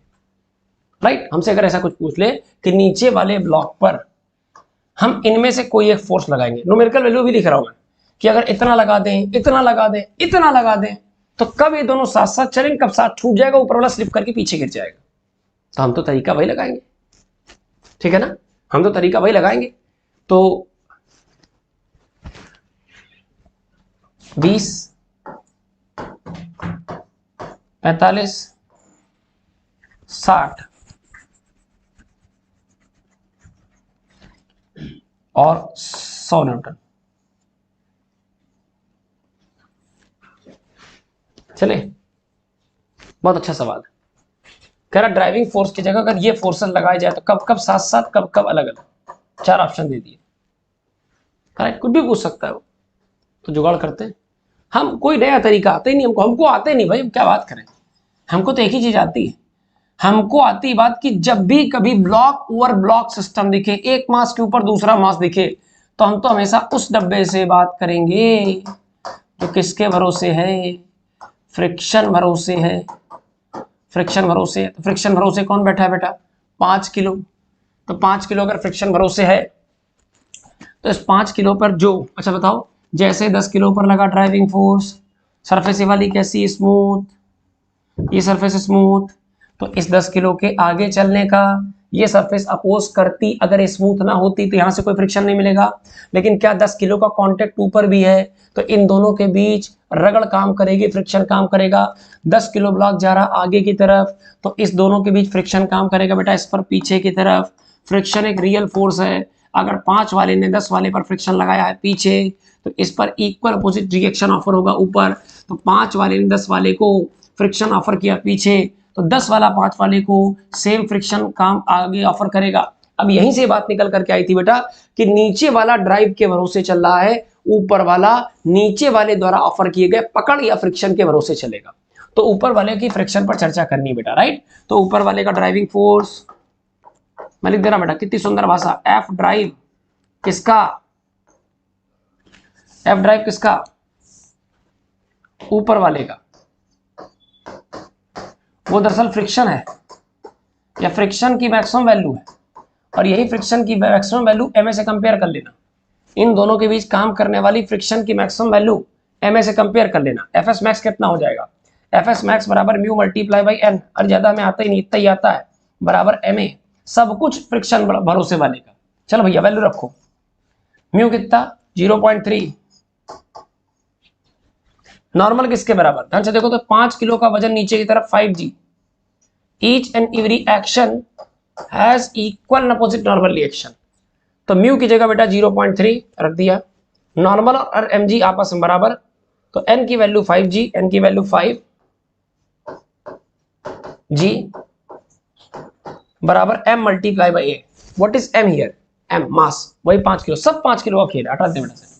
Speaker 1: राइट, हमसे अगर ऐसा कुछ पूछ ले कि नीचे वाले ब्लॉक पर हम इनमें से कोई एक फोर्स लगाएंगे, न्यूमेरिकल वैल्यू भी लिख रहा हूं मैं, कि अगर इतना लगा दें, इतना लगा दें, इतना लगा दें, तो कब ये दोनों साथ साथ चलेंगे, कब साथ छूट जाएगा, ऊपर वाला स्लिप करके पीछे गिर जाएगा। तो हम तो तरीका वही लगाएंगे, ठीक है ना, हम तो तरीका वही लगाएंगे। तो 20, 45, 60 और 100 न्यूटन। चले, बहुत अच्छा सवाल है। कह रहा ड्राइविंग फोर्स की जगह अगर ये फोर्सेस लगाए जाए तो कब कब साथ साथ, कब कब अलग अलग। 4 ऑप्शन दे दिए, करेक्ट, कुछ भी पूछ सकता है वो, तो जुगाड़ करते हैं हम। कोई नया तरीका आता ही नहीं हमको, हमको आते नहीं भाई, हम क्या बात करें, हमको तो एक ही चीज आती है, हमको आती बात कि जब भी कभी ब्लॉक ओवर ब्लॉक सिस्टम दिखे, एक मास के ऊपर दूसरा मास दिखे, तो हम तो हमेशा उस डब्बे से बात करेंगे जो किसके भरोसे है, फ्रिक्शन भरोसे है, फ्रिक्शन भरोसे। तो फ्रिक्शन भरोसे कौन बैठा है बेटा, 5 किलो। तो 5 किलो अगर फ्रिक्शन भरोसे है तो इस 5 किलो पर जो, अच्छा बताओ, जैसे 10 किलो पर लगा ड्राइविंग फोर्स, सरफेस वाली कैसी स्मूथ, ये सरफेस स्मूथ, तो इस 10 किलो के आगे चलने का ये सरफेस अपोज करती, अगर स्मूथ ना होती तो यहां से कोई फ्रिक्शन नहीं मिलेगा। लेकिन क्या 10 किलो का कांटेक्ट ऊपर भी है, तो इन दोनों के बीच रगड़ काम करेगी, फ्रिक्शन काम करेगा। 10 किलो ब्लॉक जा रहा आगे की तरफ, तो इस दोनों के बीच फ्रिक्शन काम करेगा बेटा, इस पर पीछे की तरफ। फ्रिक्शन एक रियल फोर्स है, अगर 5 वाले ने 10 वाले पर फ्रिक्शन लगाया है पीछे, तो इस पर इक्वल अपोजिट रिएक्शन ऑफर होगा ऊपर। तो 5 वाले ने 10 वाले को फ्रिक्शन ऑफर किया पीछे, तो 10 वाला 5 वाले को सेम फ्रिक्शन काम आगे ऑफर करेगा। अब यहीं से बात निकल करके आई थी बेटा कि नीचे वाला ड्राइव के भरोसे चल रहा है, ऊपर वाला नीचे वाले द्वारा ऑफर किए गए पकड़ या फ्रिक्शन के भरोसे चलेगा। तो ऊपर वाले की फ्रिक्शन पर चर्चा करनी बेटा, राइट। तो ऊपर वाले का ड्राइविंग फोर्स मैं लिख दे रहा बेटा, कितनी सुंदर भाषा, एफ ड्राइव किसका, एफ ड्राइव किसका, ऊपर वाले का। वो दरअसल फ्रिक्शन है या फ्रिक्शन की मैक्सिमम वैल्यू है, और यही फ्रिक्शन की मैक्सिमम वैल्यू एम ए से कंपेयर कर लेना। इन दोनों के बीच काम करने वाली फ्रिक्शन की मैक्सिमम वैल्यू एम ए से कंपेयर कर लेना। एफ एस मैक्स कितना हो जाएगा, एफ एस मैक्स बराबर म्यू मल्टीप्लाई बाई एन, और ज्यादा में आता ही नहीं, इतना ही आता है। बराबर ma, सब कुछ फ्रिक्शन भरोसे वाले का। चलो भैया वैल्यू रखो, म्यू कितना 0.3, नॉर्मल किसके बराबर, ध्यान से देखो तो 5 किलो का वजन नीचे की तरफ 5g, each and every action has equal and opposite normal reaction. तो म्यू की जगह बेटा 0.3 रख दिया, नॉर्मल और mg आपस में बराबर, तो n की वैल्यू 5g, n की वैल्यू 5g बराबर m multiply by a। What is m here, m मास, वही 5 किलो, सब 5 किलो का खेल, हटा दे बेटा से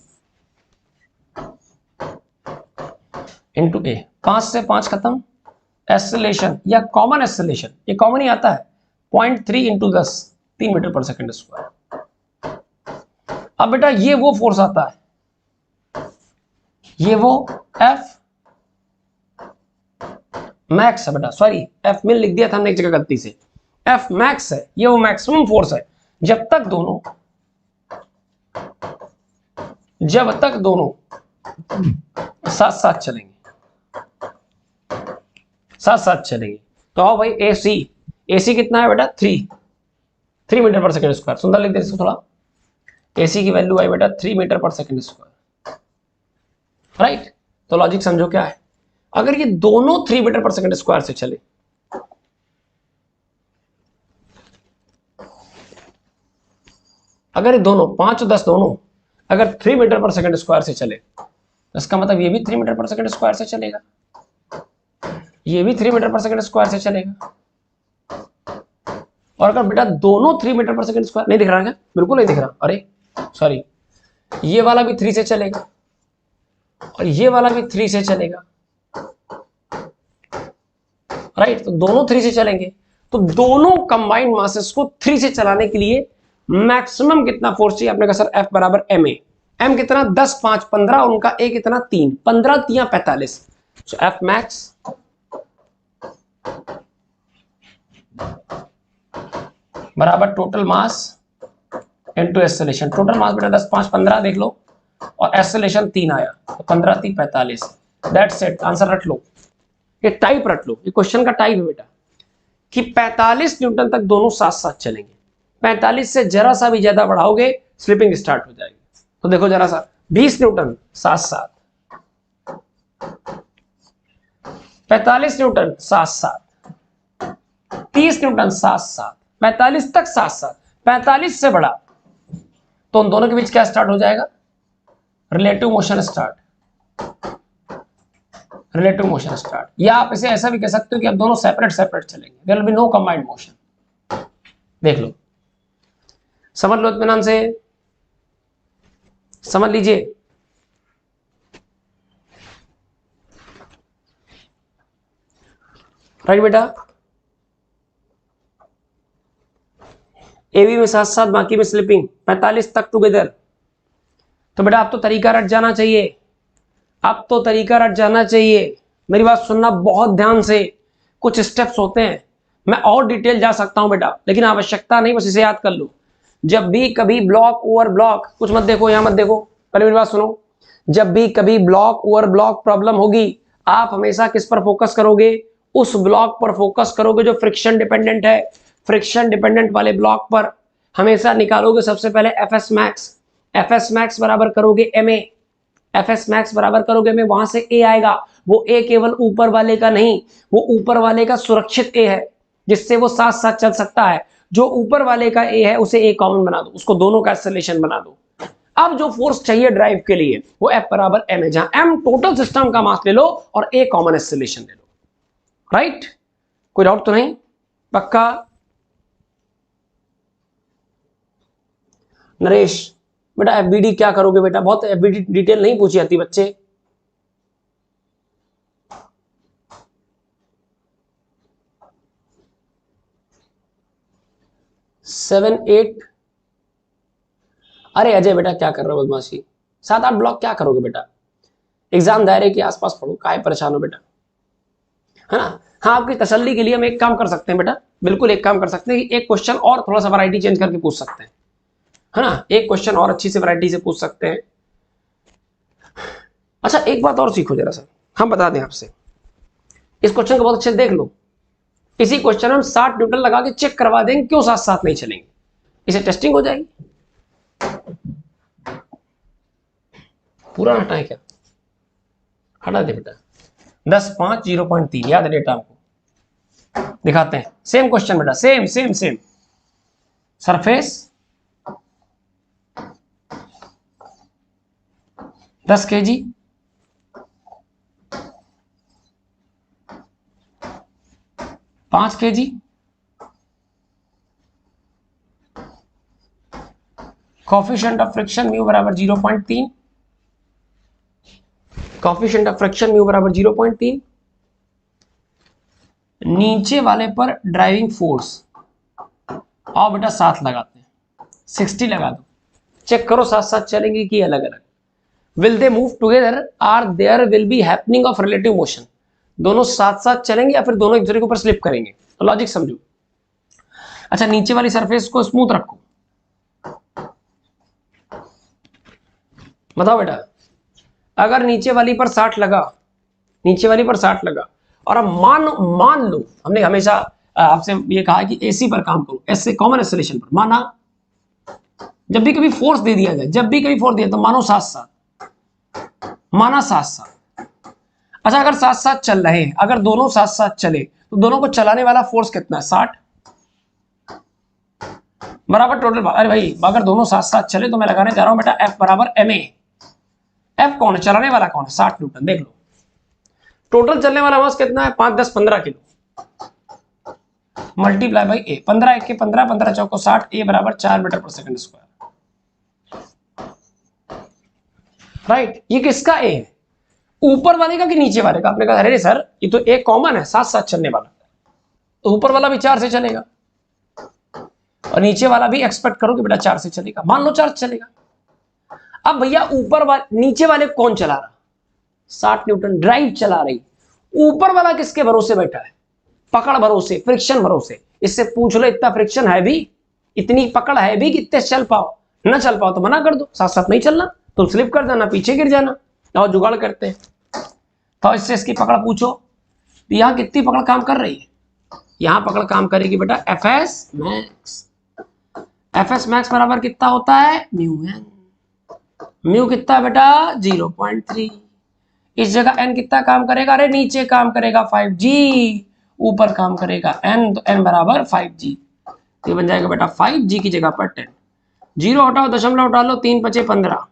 Speaker 1: इंटू a, 5 से 5 खत्म, एक्सेलरेशन या कॉमन एक्सेलरेशन, ये कॉमन ही आता है 0.3 into 10, 3 metre per second square. अब बेटा ये वो फोर्स आता है, ये वो F मैक्स है बेटा, सॉरी F मिल लिख दिया था हमने एक जगह गलती से, F मैक्स है, ये वो मैक्सिमम फोर्स है जब तक दोनों साथ साथ चलेंगे, साथ साथ चलेंगे। तो आओ भाई AC कितना है बेटा 3 मीटर पर सेकंड स्क्वायर, सुंदर लिख दे इसको थोड़ा, AC की वैल्यू आई बेटा 3 metre per second square, right. तो लॉजिक समझो क्या है, अगर ये दोनों 3 मीटर पर सेकंड स्क्वायर से चले, अगर ये दोनों 5 और 10 दोनों अगर 3 मीटर पर सेकंड स्क्वायर से चले, तो इसका मतलब ये भी 3 मीटर पर सेकंड स्क्वायर से चलेगा, ये भी 3 मीटर पर सेकंड स्क्वायर से चलेगा। और अगर बेटा दोनों 3 मीटर पर सेकंड स्क्वायर, नहीं दिख रहा क्या, बिल्कुल नहीं दिख रहा, अरे सॉरी, ये वाला भी 3 से चलेगा और ये वाला भी 3 से चलेगा, राइट। तो दोनों 3 से चलेंगे, तो दोनों कंबाइंड मासेस को 3 से चलाने के लिए मैक्सिमम कितना फोर्स चाहिए, आपने कहा सर F बराबर ma, m कितना 10 5 15 और उनका a कितना 3, 15 3 45, so F max बराबर total mass into acceleration. Total mass बेटा 10 5 15 देख लो और एक्सेलरेशन 3 आया, तो 15 3 45, दैट्स इट, आंसर रट लो, ये टाइप रट लो, ये क्वेश्चन का टाइप है बेटा कि 45 न्यूटन तक दोनों साथ साथ चलेंगे, 45 से जरा सा भी ज्यादा बढ़ाओगे स्लिपिंग स्टार्ट हो जाएगी। तो देखो जरा सा, 20 न्यूटन साथ साथ, 45 न्यूटन साथ साथ, 30 न्यूटन साथ साथ, 45 तक साथ साथ, 45 से बड़ा, तो उन दोनों के बीच क्या स्टार्ट हो जाएगा, relative motion start, relative motion start. या आप इसे ऐसा भी कह सकते हो कि अब दोनों सेपरेट सेपरेट चलेंगे, there will be no combined motion. देख लो, समझ लो इत्मीनान से, समझ लीजिए। राइट बेटा, एबी में साथ साथ बाकी में स्लिपिंग, 45 तक टुगेदर। तो बेटा अब तो तरीका रट जाना चाहिए, अब तो तरीका रट जाना चाहिए, मेरी बात सुनना बहुत ध्यान से। कुछ स्टेप्स होते हैं, मैं और डिटेल जा सकता हूं बेटा, लेकिन आवश्यकता नहीं, बस इसे याद कर लो। जब भी कभी ब्लॉक ओवर ब्लॉक, कुछ मत देखो, यहां मत देखो, पहले मेरी बात सुनो, जब भी कभी ब्लॉक ओवर ब्लॉक प्रॉब्लम होगी, आप हमेशा किस पर फोकस करोगे, उस ब्लॉक पर फोकस करोगे जो फ्रिक्शन डिपेंडेंट है। फ्रिक्शन डिपेंडेंट वाले ब्लॉक पर हमेशा निकालोगे सबसे पहले एफएस मैक्स, एफएस मैक्स बराबर करोगे एमए, एफएस मैक्स बराबर करोगे में वहां से ए आएगा, वो ए केवल ऊपर वाले का नहीं, वो ऊपर वाले का सुरक्षित ए है जिससे वो साथ साथ चल सकता है। जो ऊपर वाले का ए है उसे ए कॉमन बना दो, उसको दोनों का एक्सेलरेशन बना दो। अब जो फोर्स चाहिए ड्राइव के लिए वो एफ बराबर एम है, जहां एम टोटल सिस्टम का मास ले लो और ए कॉमन एक्सेलरेशन ले लो। राइट, कोई डाउट तो नहीं, पक्का। नरेश बेटा एफबीडी क्या करोगे बेटा, बहुत एफबीडी डिटेल नहीं पूछी जाती बच्चे। सेवन एट, अरे अजय बेटा क्या कर रहे हो बदमाशी, 7 8 ब्लॉक क्या करोगे बेटा, एग्जाम दायरे के आसपास पढ़ो, काहे परेशान हो बेटा, है ना। हाँ, आपकी तसल्ली के लिए हम एक काम कर सकते हैं बेटा, बिल्कुल एक काम कर सकते हैं, एक क्वेश्चन और थोड़ा सा वैरायटी चेंज करके पूछ सकते हैं, है ना, एक क्वेश्चन और अच्छी से वैरायटी से पूछ सकते हैं। अच्छा एक बात और सीखो जरा सा, हम बता दें आपसे, इस क्वेश्चन को बहुत अच्छे से देख लो। इसी क्वेश्चन में हम 60 न्यूटन लगा के चेक करवा देंगे क्यों साथ साथ नहीं चलेंगे, इसे टेस्टिंग हो जाएगी। पूरा हटाए क्या, हटा दे बेटा। 10 5 0.3 याद है डेटा आपको, दिखाते हैं सेम क्वेश्चन बेटा, same same same. Surface 10 kg, पांच kg, coefficient of friction mu बराबर 0.3, कोफिशिएंट ऑफ फ्रिक्शन म्यू बराबर 0.3, नीचे वाले पर ड्राइविंग फोर्स, आओ बेटा साथ लगाते हैं, 60 लगा दो, चेक करो साथ साथ चलेंगे कि अलग अलग। Will they move together, or there will be happening of relative motion, दोनों साथ साथ चलेंगे या फिर दोनों एक दूसरे के ऊपर स्लिप करेंगे, तो लॉजिक समझो। अच्छा नीचे वाली सरफेस को स्मूथ रखो, बताओ बेटा अगर नीचे वाली पर 60 लगा, नीचे वाली पर 60 लगा और अब मान लो हमने हमेशा आपसे ये कहा कि एसी पर काम करो, ऐसे कॉमन एक्सेलरेशन पर, माना जब भी कभी फोर्स दे दिया जाए, जब भी कभी फोर्स दिया तो मानो साथ साथ, माना साथ साथ। अच्छा अगर साथ साथ चल रहे हैं, अगर दोनों साथ साथ चले तो दोनों को चलाने वाला फोर्स कितना है, 60 बराबर टोटल। अरे भाई अगर दोनों साथ साथ चले तो मैं लगाने जा रहा हूं बेटा एफ बराबर एम ए। एफ कौन है, चलाने वाला कौन है, 60 न्यूटन। देख लो टोटल चलने वाला मास कितना है, 5 10 15 किलो, मल्टीप्लाई बाई ए, 15 1 के 15, 15 चौको 60, ए बराबर 4 metre per second square. Right, ये किसका ए है, ऊपर वाले का कि नीचे वाले का। आपने कहा अरे सर ये तो ए कॉमन है, साथ साथ चलने वाला, तो ऊपर वाला भी 4 से चलेगा और नीचे वाला भी एक्सपेक्ट करो कि बेटा 4 से चलेगा, मान लो 4 से चलेगा। अब भैया ऊपर वाले नीचे वाले कौन चला रहा, 60 न्यूटन ड्राइव चला रही, ऊपर वाला किसके भरोसे बैठा है, पकड़ भरोसे, फ्रिक्शन भरोसे। इससे पूछ लो इतना फ्रिक्शन है भी, इतनी पकड़ है भी कि इतने चल पाओ, ना चल पाओ तो मना कर दो, साथ साथ नहीं चलना, तुम स्लिप कर जाना, पीछे गिर जाना, और जुगाड़ करते हैं। तो इससे इसकी पकड़ पूछो, यहां कितनी पकड़ काम कर रही है, यहां पकड़ काम करेगी बेटा F S max. F S max बराबर कितना होता है, म्यू एन। म्यू कितना बेटा 0.3। इस जगह एन कितना काम करेगा, अरे नीचे काम करेगा 5G, ऊपर काम करेगा एन, तो एन बराबर 5G। ये बन जाएगा बेटा 5G की जगह पर 10, 0 हटाओ दशमलव डालो, 3 बचे 15।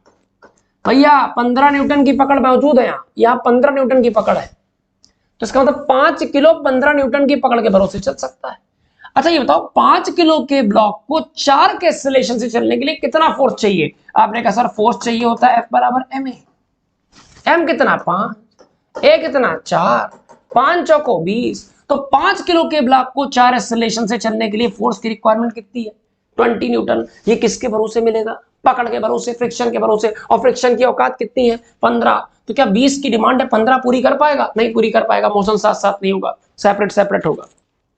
Speaker 1: भैया 15 न्यूटन की पकड़ मौजूद है, यहाँ 15 न्यूटन की पकड़ है, तो इसका मतलब 5 किलो 15 न्यूटन की पकड़ के भरोसे चल सकता है। अच्छा ये बताओ 5 किलो के ब्लॉक को 4 के एक्सेलरेशन से चलने के लिए कितना फोर्स चाहिए। आपने कहा सर फोर्स चाहिए होता है एफ बराबर एम ए। एम कितना 5, ए कितना 4, 5 चौको 20, तो 5 किलो के ब्लॉक को 4 एक्सेलरेशन से चलने के लिए फोर्स की रिक्वायरमेंट कितनी है, 20 न्यूटन। ये किसके भरोसे मिलेगा, पकड़ के भरोसे, फ्रिक्शन के भरोसे, और फ्रिक्शन की औकात कितनी है 15। तो क्या 20 की डिमांड है, 15 पूरी कर पाएगा, नहीं पूरी कर पाएगा, मोशन साथ साथ नहीं होगा, सेपरेट सेपरेट होगा,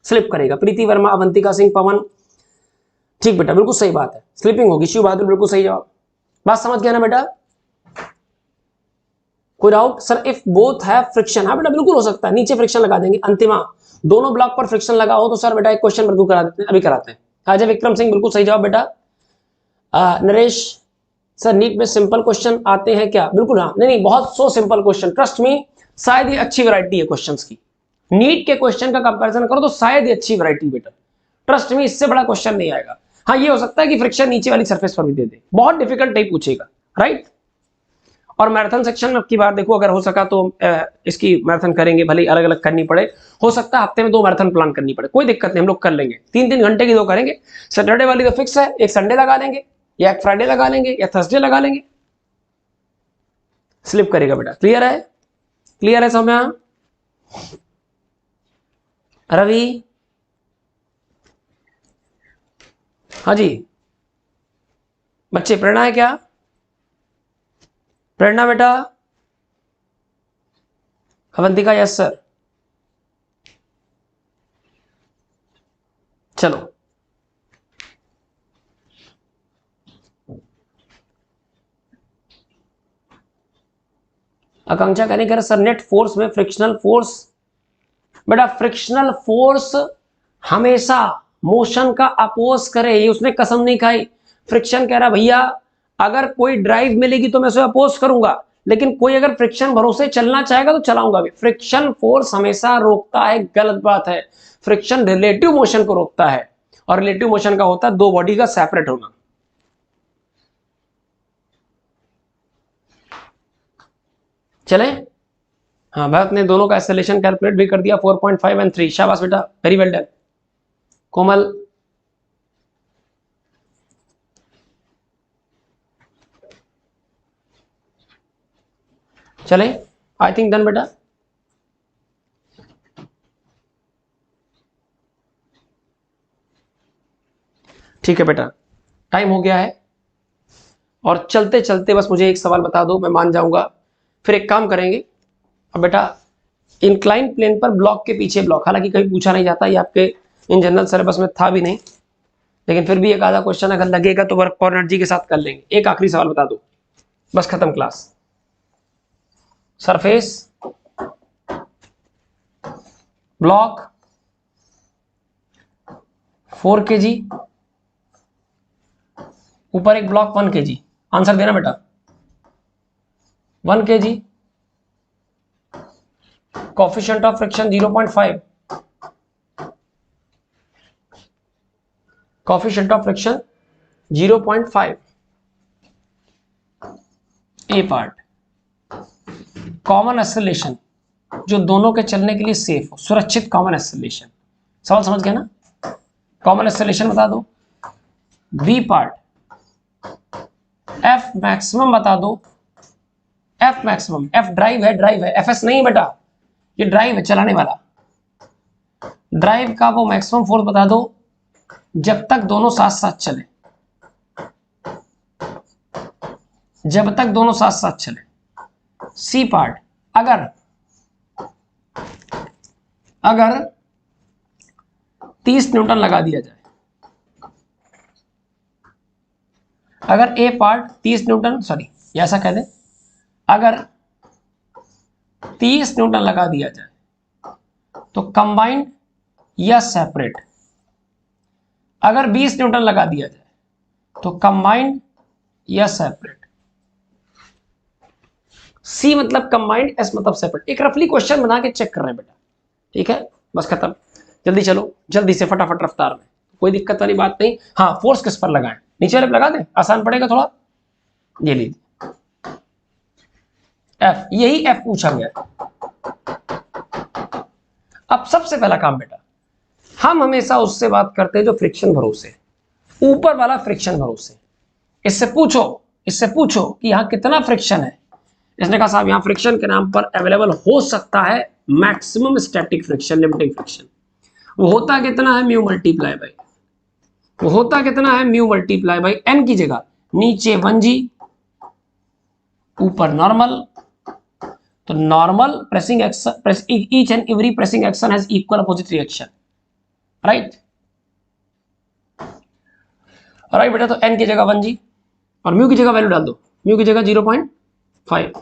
Speaker 1: स्लिप करेगा। प्रीति वर्मा, अवंतिका सिंह, पवन, ठीक बेटा बिल्कुल सही बात है, स्लिपिंग होगी। शिव बहादुर बिल्कुल सही जवाब, बात समझ गया ना बेटा, कोई डाउट। सर इफ बोथ है फ्रिक्शन, हाँ बेटा बिल्कुल हो सकता है, नीचे फ्रिक्शन लगा देंगे, अंतिमा दोनों ब्लॉक पर फ्रिक्शन लगा हो तो सर बेटा एक क्वेश्चन बिल्कुल करा देते हैं, अभी कराते हैं। अजय विक्रम सिंह बिल्कुल सही जवाब बेटा। नरेश सर नीट में सिंपल क्वेश्चन आते हैं क्या, बिल्कुल हाँ, नहीं बहुत so simple question, trust me, शायद ये अच्छी वैरायटी है क्वेश्चंस की, नीट के क्वेश्चन का कंपैरिजन करो तो शायद ये अच्छी वैरायटी बेटा, ट्रस्ट मी इससे बड़ा क्वेश्चन नहीं आएगा। हाँ ये हो सकता है कि फ्रिक्शन नीचे वाली सरफेस पर भी दे दे, बहुत डिफिकल्ट नहीं पूछेगा, राइट। और मैराथन सेक्शन में अब की बार देखो, अगर हो सका तो इसकी मैराथन करेंगे, भले ही अलग अलग करनी पड़े, हो सकता है हफ्ते में 2 मैराथन प्लान करनी पड़े, कोई दिक्कत नहीं, हम लोग कर लेंगे, 3-3 घंटे की 2 करेंगे। सैटरडे वाली तो फिक्स है, एक संडे लगा लेंगे या एक फ्राइडे लगा लेंगे या थर्सडे लगा लेंगे, स्लिप करेगा बेटा। क्लियर है, क्लियर है सौम्या, रवि, हाँ जी बच्चे, प्रेरणा है क्या, प्रेरणा बेटा, अवंतिका यस सर, चलो आकांक्षा कहने कर सर नेट फोर्स में फ्रिक्शनल फोर्स, बेटा फ्रिक्शनल फोर्स हमेशा मोशन का अपोज करे, ये उसने कसम नहीं खाई। फ्रिक्शन कह रहा भैया अगर कोई ड्राइव मिलेगी तो मैं उसे अपोज करूंगा, लेकिन कोई अगर फ्रिक्शन भरोसे चलना चाहेगा तो चलाऊंगा भी। फ्रिक्शन फोर्स हमेशा रोकता है, गलत बात है। फ्रिक्शन रिलेटिव मोशन को रोकता है, और रिलेटिव मोशन का होता है दो बॉडी का सेपरेट होना। चले, हाँ भरत ने दोनों का एक्सेलरेशन कैलकुलेट भी कर दिया, 4.5 एंड 3। शाबाश बेटा, वेरी वेल डन। कोमल, चले, आई थिंक डन बेटा। ठीक है बेटा, टाइम हो गया है, और चलते चलते बस मुझे एक सवाल बता दो, मैं मान जाऊंगा। फिर एक काम करेंगे, अब बेटा इंक्लाइन प्लेन पर ब्लॉक के पीछे ब्लॉक, हालांकि कभी पूछा नहीं जाता, ये आपके इन जनरल सिलेबस में था भी नहीं, लेकिन फिर भी एक आधा क्वेश्चन अगर लगेगा तो वर्क और एनर्जी के साथ कर लेंगे। एक आखिरी सवाल बता दो, बस खत्म क्लास। सरफेस ब्लॉक 4 kg, ऊपर एक ब्लॉक 1 kg। आंसर देना बेटा। 1 kg, coefficient of friction 0.5, coefficient of friction 0.5। A part, common acceleration जो दोनों के चलने के लिए सेफ हो, सुरक्षित कॉमन एक्सेलरेशन। सवाल समझ गए ना? कॉमन एक्सेलरेशन बता दो। बी पार्ट, एफ मैक्सिमम बता दो। एफ मैक्सिमम, एफ ड्राइव है, ड्राइव है, एफ एस नहीं बेटा, ये ड्राइव है, चलाने वाला। ड्राइव का वो मैक्सिमम फोर्स बता दो जब तक दोनों साथ साथ चले, जब तक दोनों साथ साथ चले। सी पार्ट, अगर 30 न्यूटन लगा दिया जाए, अगर ए पार्ट 30 न्यूटन, सॉरी ऐसा कह दें, अगर 30 न्यूटन लगा दिया जाए तो कंबाइंड या सेपरेट। अगर 20 न्यूटन लगा दिया जाए तो कंबाइंड या सेपरेट। सी मतलब कंबाइंड, एस मतलब सेपरेट। एक रफली क्वेश्चन बना के चेक कर रहे हैं बेटा, ठीक है? बस खत्म, जल्दी चलो, जल्दी से फटाफट रफ्तार में, कोई दिक्कत वाली बात नहीं। हाँ, फोर्स किस पर लगाएं, नीचे वाले पे लगा दें, आसान पड़ेगा थोड़ा। ये लीजिए एफ, यही एफ पूछा गया। अब सबसे पहला काम बेटा, हम हमेशा उससे बात करते हैं जो फ्रिक्शन भरोसे, ऊपर वाला फ्रिक्शन भरोसे। इससे पूछो कि यहां कितना फ्रिक्शन है। इसने कहा साहब यहां फ्रिक्शन के नाम पर अवेलेबल हो सकता है maximum static friction, limiting friction. वो होता कितना है, म्यू मल्टीप्लाई बाई, वो होता कितना है, म्यू मल्टीप्लाई बाई एन की जगह नीचे 1g, ऊपर नॉर्मल। तो normal pressing action, each and every pressing action has equal opposite reaction, right? Right बेटा, तो एन की जगह 1g और म्यू की जगह वैल्यू डाल दो, म्यू की जगह 0.5,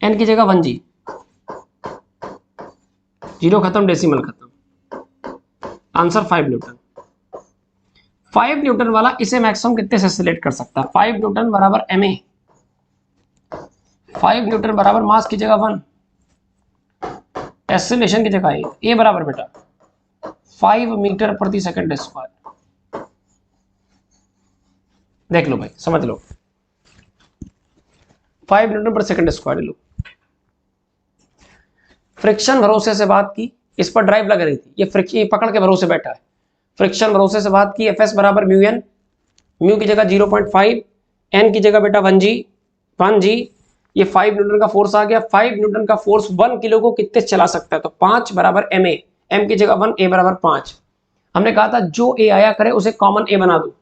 Speaker 1: एन की जगह 1g, 0 खत्म, डेसिमल खत्म, आंसर 5 न्यूटन। 5 न्यूटन वाला इसे मैक्सिमम कितने से सिलेक्ट कर सकता है? 5 न्यूटन बराबर ma, 5 न्यूटन बराबर मास की जगह 1, एक्सेलरेशन की जगह a बराबर बेटा 5 मीटर प्रति सेकंड स्क्वायर। देख लो भाई, समझ लो, 5 न्यूटन पर सेकंड स्क्वायर लो। फ्रिक्शन भरोसे से बात की, इस पर ड्राइव लग रही थी, ये फ्रिक्शन पकड़ के भरोसे बैठा है। फ्रिक्शन भरोसे से बात की, एफ एस बराबर म्यू एन, म्यू की जगह 0.5, एन की जगह बेटा 1g, ये 5 न्यूटन का फोर्स आ गया। 5 न्यूटन का फोर्स 1 किलो को कितने चला सकता है? तो 5 बराबर ma, m की जगह 1, a बराबर 5। हमने कहा था जो a आया करे उसे कॉमन a बना दो,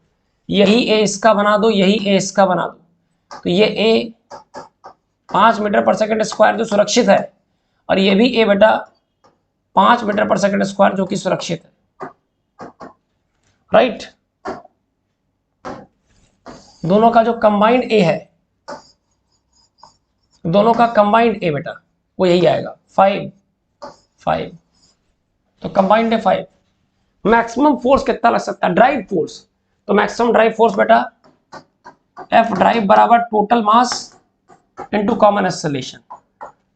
Speaker 1: यही a इसका बना दो, यही a इसका बना दो। तो ये a 5 metre per second square जो सुरक्षित है, और ये भी a बेटा 5 मीटर पर सेकंड स्क्वायर जो कि सुरक्षित है, राइट? दोनों का जो कंबाइंड a है, दोनों का कंबाइंड a बेटा वो यही आएगा 5, 5। तो कंबाइंड है 5। मैक्सिमम फोर्स कितना लग सकता है, ड्राइव फोर्स, तो मैक्सिमम ड्राइव फोर्स बेटा F ड्राइव बराबर total mass into common acceleration.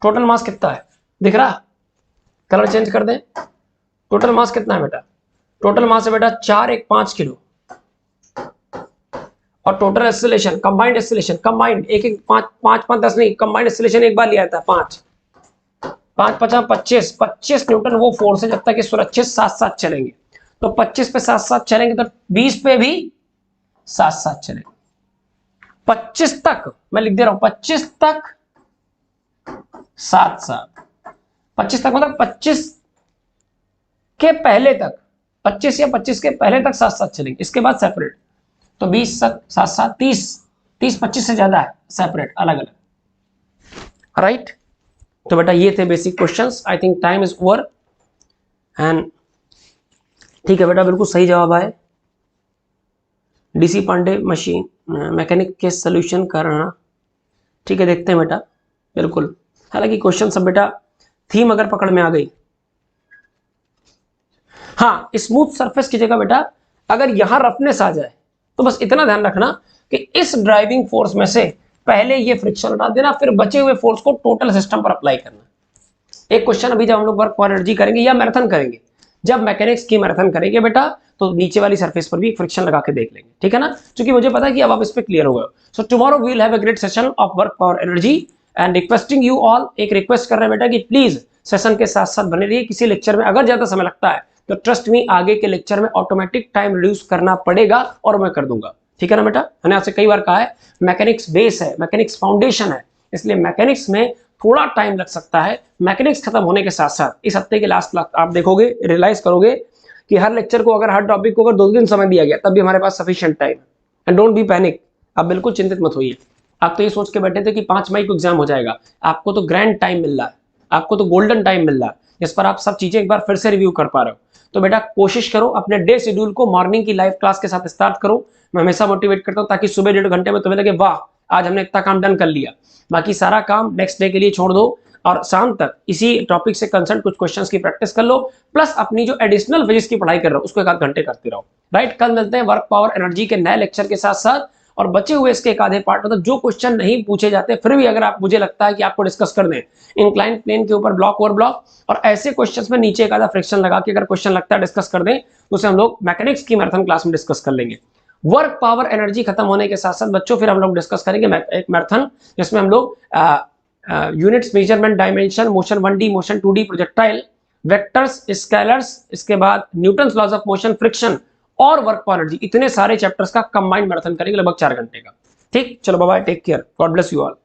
Speaker 1: Total mass कितना है दिख रहा, कलर चेंज कर दें, टोटल मास कितना है बेटा, टोटल मास है बेटा 415 किलो, और total acceleration combined acceleration, combined एक एक 5 10 नहीं, कंबाइंड एक्सेलरेशन एक बार लिया था 5 5 50 25 25 न्यूटन वो फोर्स है जब तक ये सुरक्षित साथ साथ चलेंगे। तो 25 पे साथ साथ चलेंगे तो 20 पे भी साथ साथ चलेंगे। 25 तक मैं लिख दे रहा हूं, 25 तक साथ साथ, 25 तक मतलब 25 के पहले तक, 25 या 25 के पहले तक साथ साथ चलेंगे, इसके बाद सेपरेट। तो 20 साथ साथ 30 30 25 से ज्यादा है सेपरेट अलग अलग, राइट। तो बेटा ये थे basic questions. I think time is over and ठीक है बेटा, बिल्कुल सही जवाब आए। डीसी पांडे मशीन मैकेनिक के सोल्यूशन करना, ठीक है देखते हैं बेटा, बिल्कुल। हालांकि क्वेश्चन सब बेटा थीम अगर पकड़ में आ गई, हाँ स्मूथ सरफेस की जगह बेटा अगर यहां रफनेस आ जाए तो बस इतना ध्यान रखना कि इस ड्राइविंग फोर्स में से पहले ये फ्रिक्शन हटा देना, फिर बचे हुए फोर्स को टोटल सिस्टम पर अप्लाई करना। एक क्वेश्चन अभी जब हम लोग वर्क फॉर एनर्जी करेंगे या मैराथन करेंगे, जब मैकेनिक्स की मैराथन करेंगे बेटा तो नीचे वाली सरफेस पर भी फ्रिक्शन लगा के देख लेंगे, ठीक है ना, क्योंकि मुझे पता है कि अब आप इस पे क्लियर हो गए। So tomorrow we will have a great session of work for energy and requesting you all, एक रिक्वेस्ट कर रहे हैं बेटा कि प्लीज सेशन के साथ साथ बने रहिए। किसी लेक्चर में अगर ज्यादा समय लगता है तो ट्रस्ट मी आगे के लेक्चर में ऑटोमेटिक टाइम रिड्यूस करना पड़ेगा और मैं कर दूंगा, ठीक है ना बेटा। मैंने आपसे कई बार कहा है मैकेनिक्स बेस है, मैकेनिक्स फाउंडेशन है, इसलिए मैकेनिक्स में थोड़ा टाइम लग सकता है। मैकेनिक्स खत्म होने के साथ साथ इस हफ्ते के लास्ट आप देखोगे, रियलाइज करोगे कि हर लेक्चर को अगर हर टॉपिक को अगर 2 दिन समय दिया गया तब भी हमारे पास सफिशिएंट टाइम है। एंड डोंट बी पैनिक, आप बिल्कुल चिंतित मत होइए। आप तो ये सोच के बैठे थे कि 5 मई को एग्जाम हो जाएगा, आपको तो ग्रैंड टाइम मिल रहा है, आपको तो गोल्डन टाइम मिल रहा है, जिस पर आप सब चीजें एक बार फिर से रिव्यू कर पा रहे हो। तो बेटा कोशिश करो अपने डे शेड्यूल को मॉर्निंग की लाइव क्लास के साथ स्टार्ट करो। मैं हमेशा मोटिवेट करता हूं ताकि सुबह 1.5 घंटे में तुम्हें लगे वाह आज हमने इतना काम डन कर लिया, बाकी सारा काम नेक्स्ट डे के लिए छोड़ दो और शाम तक इसी टॉपिक से कंसर्न कुछ क्वेश्चंस की प्रैक्टिस कर लो, प्लस अपनी जो एडिशनल फिजिक्स की पढ़ाई कर रहे हो उसको 1 घंटे करते रहो, राइट। कल मिलते हैं वर्क पावर एनर्जी के नए लेक्चर के साथ साथ, और बचे हुए इसके एक आधे पार्ट मतलब जो क्वेश्चन नहीं पूछे जाते फिर भी अगर आप मुझे लगता है कि आपको डिस्कस कर दें इंक्लाइन प्लेन के ऊपर ब्लॉक ओवर ब्लॉक और ऐसे क्वेश्चंस में नीचे एक आधा फ्रिक्शन लगा के अगर क्वेश्चन लगता है डिस्कस कर दें तो उसे हम लोग मैकेनिक्स की मैराथन क्लास में डिस्कस कर लेंगे। वर्क पावर एनर्जी खत्म होने के साथ साथ बच्चों फिर हम लोग डिस्कस करेंगे एक मैराथन जिसमें हम लोग units measurement dimension motion 1D motion 2D projectile vectors scalars, इसके बाद Newton's laws of motion friction और वर्क पावर एनर्जी, इतने सारे चैप्टर्स का कंबाइंड मैराथन करेंगे लगभग 4 घंटे का। ठीक, चलो bye bye, take care, God bless you all.